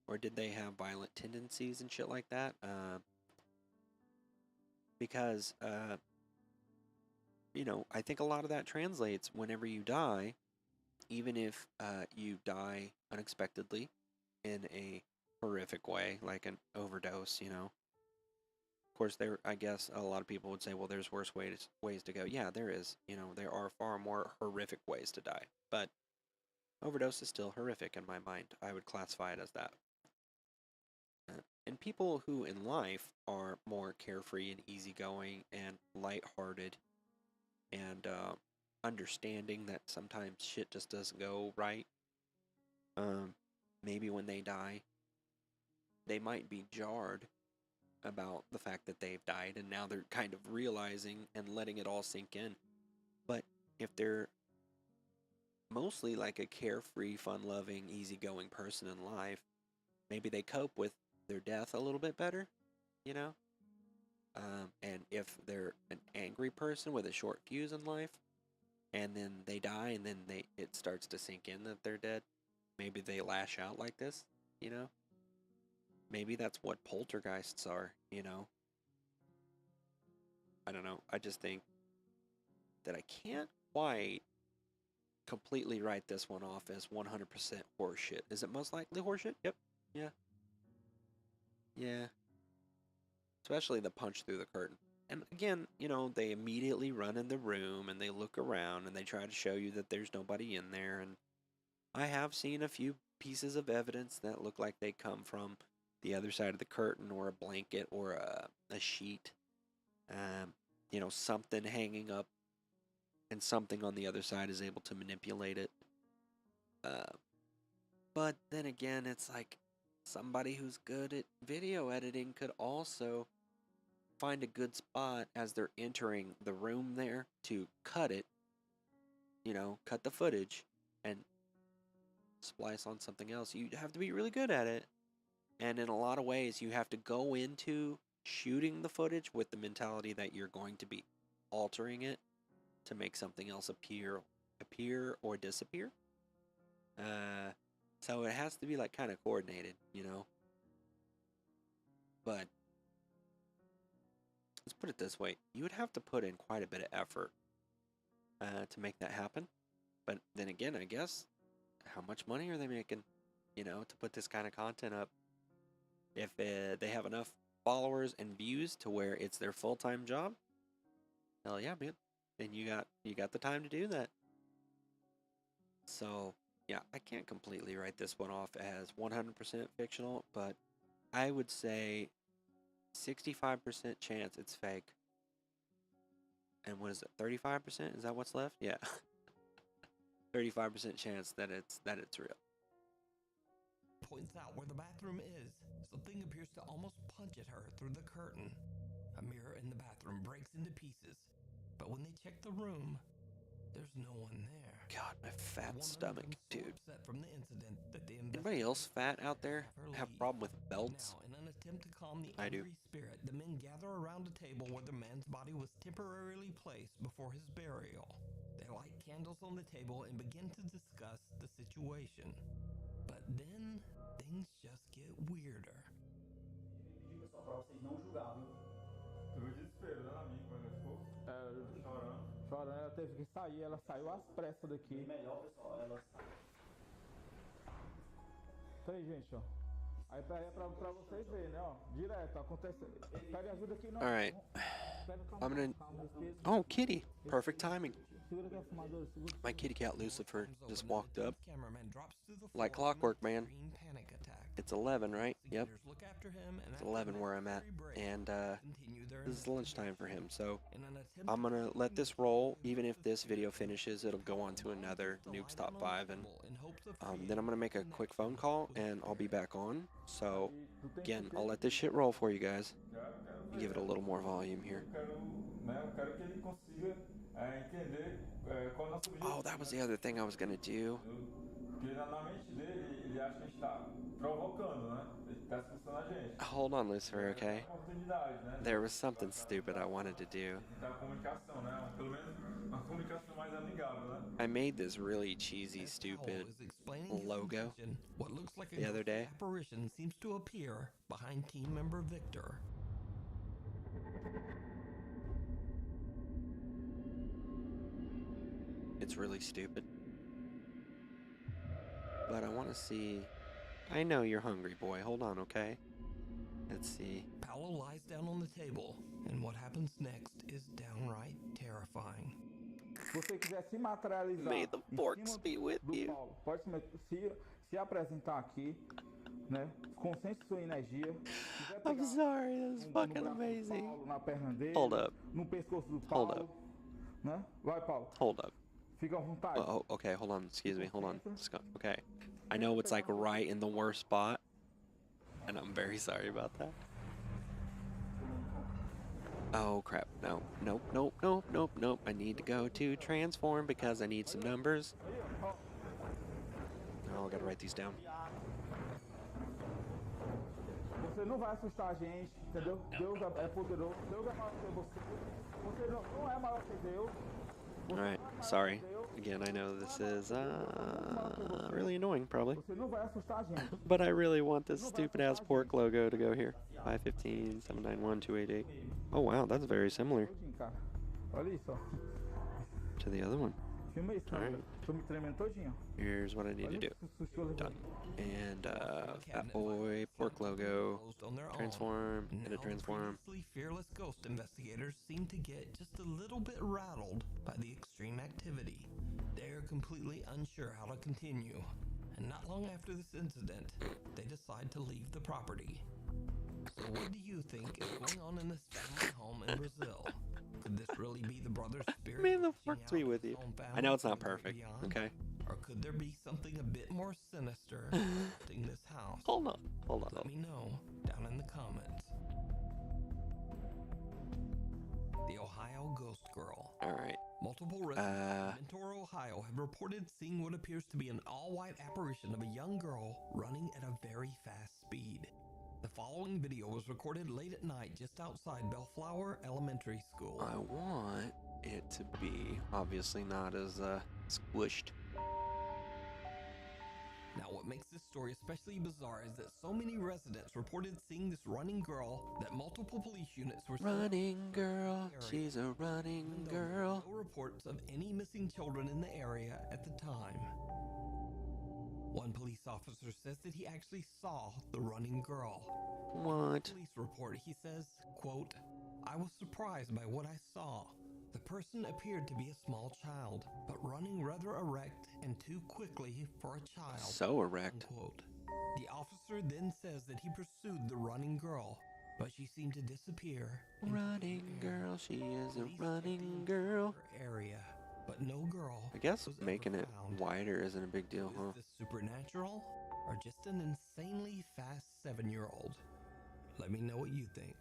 Or did they have violent tendencies and shit like that? Because, you know, I think a lot of that translates whenever you die, even if you die unexpectedly in a horrific way, like an overdose, you know. Of course, I guess a lot of people would say, well, there's worse ways to go. Yeah, there is. You know, there are far more horrific ways to die. But overdose is still horrific in my mind. I would classify it as that. And people who in life are more carefree and easygoing and lighthearted and understanding that sometimes shit just doesn't go right, maybe when they die, they might be jarred about the fact that they've died, and now they're kind of realizing and letting it all sink in. But if they're mostly like a carefree, fun-loving, easygoing person in life, maybe they cope with their death a little bit better, you know? And if they're an angry person with a short fuse in life, and then they die, and then it starts to sink in that they're dead, maybe they lash out like this, you know? Maybe that's what poltergeists are, you know? I don't know. I just think that I can't quite completely write this one off as 100% horseshit. Is it most likely horseshit? Yep. Yeah. Yeah. Especially the punch through the curtain. And again, you know, they immediately run in the room and they look around and they try to show you that there's nobody in there. And I have seen a few pieces of evidence that look like they come from the other side of the curtain, or a blanket, or a sheet. You know, something hanging up, and something on the other side is able to manipulate it. But then again, it's like somebody who's good at video editing could also find a good spot as they're entering the room there to cut it, you know, cut the footage and splice on something else. You have to be really good at it. And in a lot of ways, you have to go into shooting the footage with the mentality that you're going to be altering it to make something else appear or disappear. So it has to be like kind of coordinated, you know. But let's put it this way: you would have to put in quite a bit of effort to make that happen. But then again, I guess, how much money are they making, you know, to put this kind of content up? If they have enough followers and views to where it's their full-time job, hell yeah, man. And you got the time to do that. So, yeah, I can't completely write this one off as 100% fictional, but I would say 65% chance it's fake. And what is it, 35%? Is that what's left? Yeah. 35% chance that it's real. Points out where the bathroom is. Something appears to almost punch at her through the curtain. A mirror in the bathroom breaks into pieces, but when they check the room, there's no one there. God, my fat stomach, dude. From the incident that they Anybody else fat out there have a problem with belts? Now, in an attempt to calm the I do. angry spirit, the men gather around a table where the man's body was temporarily placed before his burial. They light candles on the table and begin to discuss the situation. But then, things just get weirder. Só pra vocês não julgar, viu? Teve desespero, né, amigo, quando ele ficou? Chorando. Chorando, ela teve que sair, ela saiu às pressas daqui. E melhor, pessoal, ela sai. Isso aí, gente, ó. Aí é pra vocês verem, né, ó. Direto, acontece. Pede ajuda aqui, não. Alright. I'm gonna... Oh, kitty. Perfect timing. My kitty cat Lucifer just walked up. Like clockwork, man. It's 11, right? Yep. It's 11 where I'm at. And this is lunchtime for him. So I'm going to let this roll. Even if this video finishes, it'll go on to another Noob's Top 5. And then I'm going to make a quick phone call and I'll be back on. So again, I'll let this shit roll for you guys. Give it a little more volume here. Oh, that was the other thing I was going to do. Hold on, Lucifer, okay? There was something stupid I wanted to do. I made this really cheesy, stupid logo what looks like the other day. Apparition seems to appear behind team member Victor. It's really stupid. But I want to see... I know you're hungry, boy. Hold on, okay? Let's see. Paolo lies down on the table, and what happens next is downright terrifying. Se você quiser se materializar, May the forks be with you. Paulo, pode se apresentar aqui, né? Concentre sua energia. I'm sorry, that was fucking amazing. Paulo, na perna dele, Hold up. No pescoço do Paulo, Hold up. Né? Vai, Paulo. Hold up. Fica à vontade. Oh, okay, hold on. Excuse me. Hold on. Okay. I know it's like right in the worst spot. and I'm very sorry about that. Oh crap, no, nope, nope, nope, nope, nope. I need to go to transform because I need some numbers. Oh, I gotta write these down. Você não vai assustar a gente, entendeu? Deus é poderoso. Deus é maior que você. Você não é maior que Deus. Alright, sorry. Again, I know this is really annoying, probably. Você não vai assustar a gente. But I really want this stupid-ass pork logo to go here. 515, 791, 288. Oh wow, that's very similar Olha isso, ó. to the other one. Filma isso, Alright. Tô me tremendo todinho. Here's what I need to do. Done. And Fat Boy, pork logo, transform, edit transform. Previously fearless ghost investigators seem to get just a little bit rattled by the extreme activity. They're completely unsure how to continue. And not long after this incident, they decide to leave the property. So what do you think is going on in this family home in Brazil? Could this really be the brother's spirit? May the fork be with you. I know it's not perfect, okay? Or could there be something a bit more sinister in this house? Hold on. Let me know down in the comments. The Ohio Ghost Girl. Alright. Multiple residents in Mentor, Ohio have reported seeing what appears to be an all-white apparition of a young girl running at a very fast speed. The following video was recorded late at night just outside Bellflower Elementary School. I want it to be obviously not as squished. Now, what makes this story especially bizarre is that so many residents reported seeing this running girl that multiple police units were running girl, she's a running girl. No reports of any missing children in the area at the time. One police officer says that he actually saw the running girl. What? Police report, he says, quote, "I was surprised by what I saw. The person appeared to be a small child, but running rather erect and too quickly for a child." So erect. Unquote. The officer then says that he pursued the running girl, but she seemed to disappear. Running girl, she is a running girl. Area, but no girl. I guess making it wider isn't a big deal, huh? Is this supernatural or just an insanely fast 7-year-old? Let me know what you think.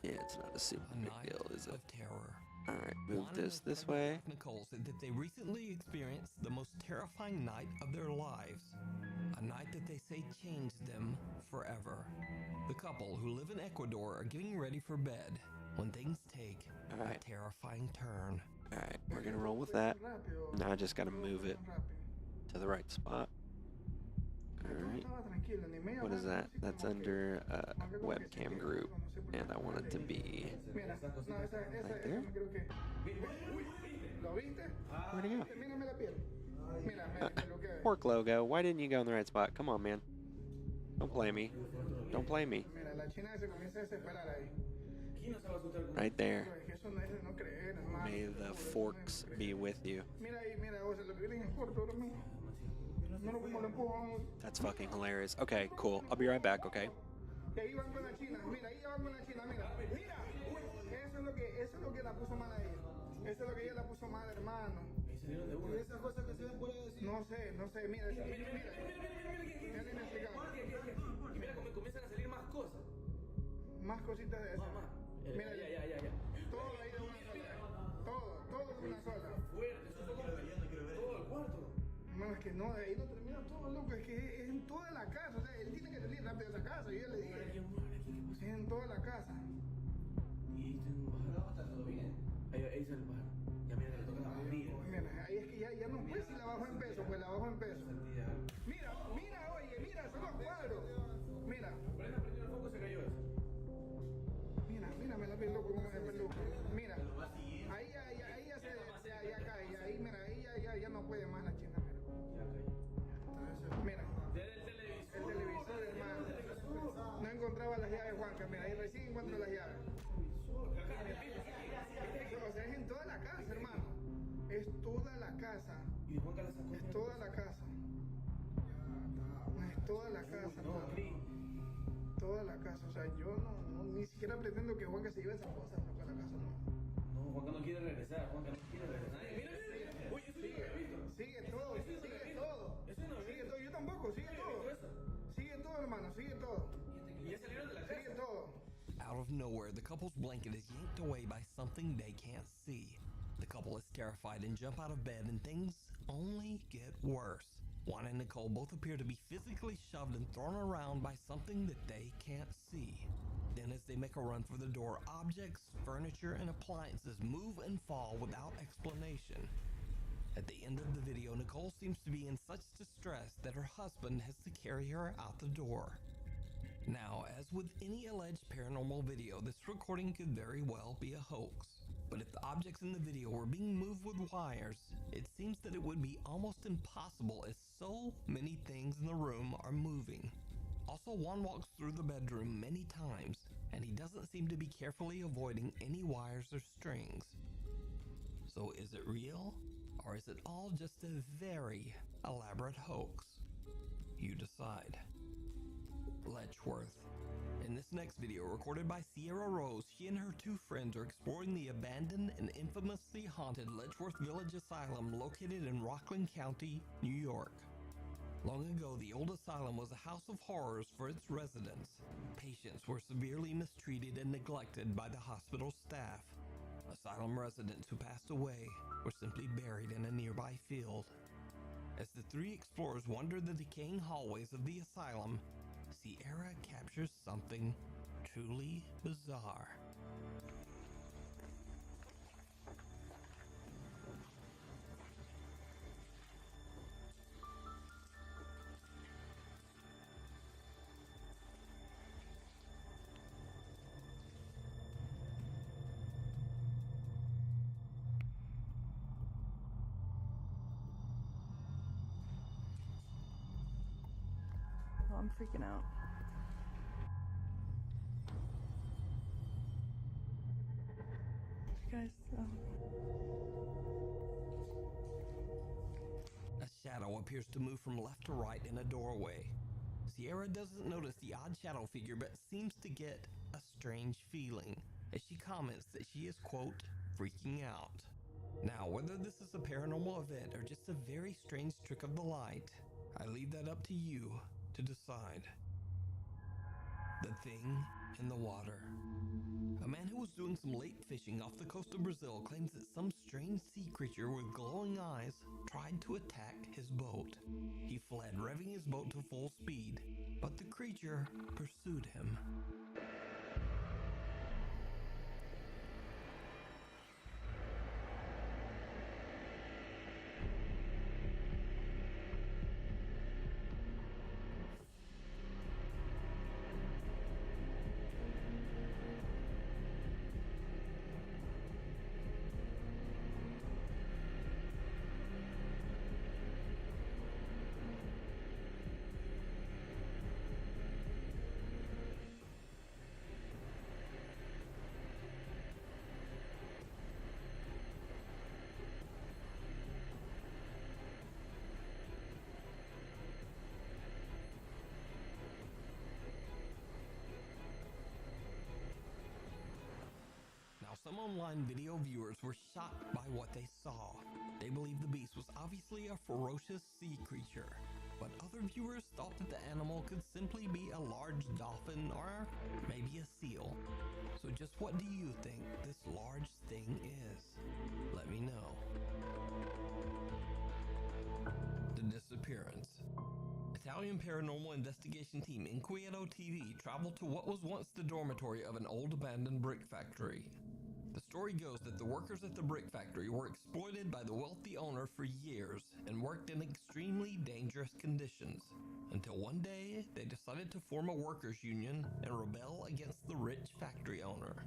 Yeah, it's not a super big deal, is it? Of terror. Alright, move this way. Nicole said that they recently experienced the most terrifying night of their lives. A night that they say changed them forever. The couple who live in Ecuador are getting ready for bed when things take a terrifying turn. Alright, we're gonna roll with that. Now I just gotta move it to the right spot. Alright. What is that? That's under webcam group. And I want it to be right there. Where'd he go? Pork logo. Why didn't you go in the right spot? Come on, man. Don't play me. Don't play me. Right there. May the forks be with you. That's fucking hilarious. Okay, cool. I'll be right back, okay? No sé, mira, comienzan a salir más cosas. Más cositas de esas. Mira, ya. Todo ahí de una sola. Todo de una sola. Fuerte, eso fue todo el cuarto. No, es que no, de ahí no termina todo, loco. Es que es en toda la casa. O sea, él tiene que salir rápido de esa casa. Y yo le dije, es en toda la casa. Y está todo bien. Ahí está el pájaro. Ya mira que le toca la barriga. Mira, ahí es que ya no pues si la bajo en peso, pues la bajo en peso. Mira, oye, son los cuadros. Mira. Apenas prendió el foco se cayó eso. Mira, me la vi loco como me peluco. Mira, ahí ya cae, ahí mira, ahí ya no puede más la china, mira. El televisor, hermano. No encontraba las llaves, Juanca, mira, ahí recién encuentro las llaves. O sea, es en toda la casa, hermano. Es toda la casa. Es toda la casa. Es toda la casa, hermano. Toda la casa. O sea, yo no ni siquiera pretendo que Juanca se lleve esas cosas, no, para la casa, no. No, Juanca no quiere regresar, Mira. Uy, eso sigue todo. Sigue todo. Yo tampoco, sigue todo. Sigue todo, hermano, sigue todo. of nowhere, the couple's blanket is yanked away by something they can't see. The couple is terrified and jump out of bed, and things only get worse. Juan and Nicole both appear to be physically shoved and thrown around by something that they can't see. Then as they make a run for the door, objects, furniture, and appliances move and fall without explanation. At the end of the video, Nicole seems to be in such distress that her husband has to carry her out the door. Now, as with any alleged paranormal video, this recording could very well be a hoax. But if the objects in the video were being moved with wires, it seems that it would be almost impossible as so many things in the room are moving. Also, Juan walks through the bedroom many times, and he doesn't seem to be carefully avoiding any wires or strings. So is it real? Or is it all just a very elaborate hoax? You decide. Letchworth. In this next video, recorded by Sierra Rose, she and her two friends are exploring the abandoned and infamously haunted Letchworth Village Asylum located in Rockland County, New York. Long ago, the old asylum was a house of horrors for its residents. Patients were severely mistreated and neglected by the hospital staff. Asylum residents who passed away were simply buried in a nearby field. As the three explorers wander the decaying hallways of the asylum, Sierra captures something truly bizarre. Oh, I'm freaking out. Guys, A shadow appears to move from left to right in a doorway. Sierra doesn't notice the odd shadow figure, but seems to get a strange feeling as she comments that she is, quote, freaking out. Now, whether this is a paranormal event or just a very strange trick of the light, I leave that up to you to decide. The thing in the water. A man who was doing some lake fishing off the coast of Brazil claims that some strange sea creature with glowing eyes tried to attack his boat. He fled, revving his boat to full speed, but the creature pursued him. Some online video viewers were shocked by what they saw. They believed the beast was obviously a ferocious sea creature, but other viewers thought that the animal could simply be a large dolphin or maybe a seal. So just what do you think this large thing is? Let me know. The disappearance. Italian paranormal investigation team Inquieto TV traveled to what was once the dormitory of an old abandoned brick factory. The story goes that the workers at the brick factory were exploited by the wealthy owner for years and worked in extremely dangerous conditions, until one day they decided to form a workers' union and rebel against the rich factory owner.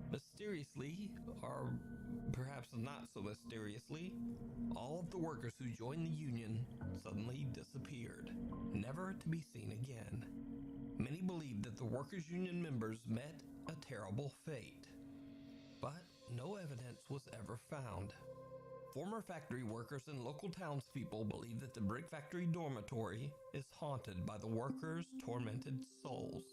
Mysteriously, or perhaps not so mysteriously, all of the workers who joined the union suddenly disappeared, never to be seen again. Many believe that the workers' union members met a terrible fate, but no evidence was ever found. Former factory workers and local townspeople believe that the brick factory dormitory is haunted by the workers' tormented souls.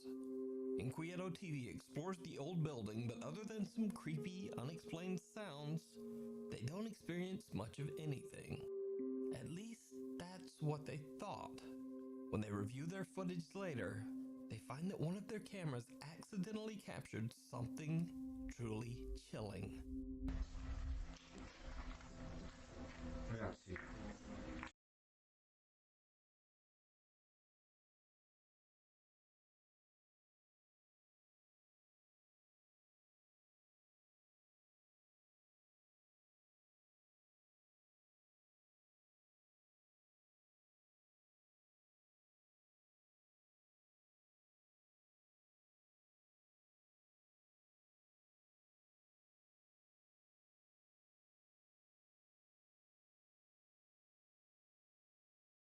Inquieto TV explores the old building, but other than some creepy, unexplained sounds, they don't experience much of anything. At least that's what they thought. When they review their footage later, they find that one of their cameras accidentally captured something truly chilling. Ragazzi,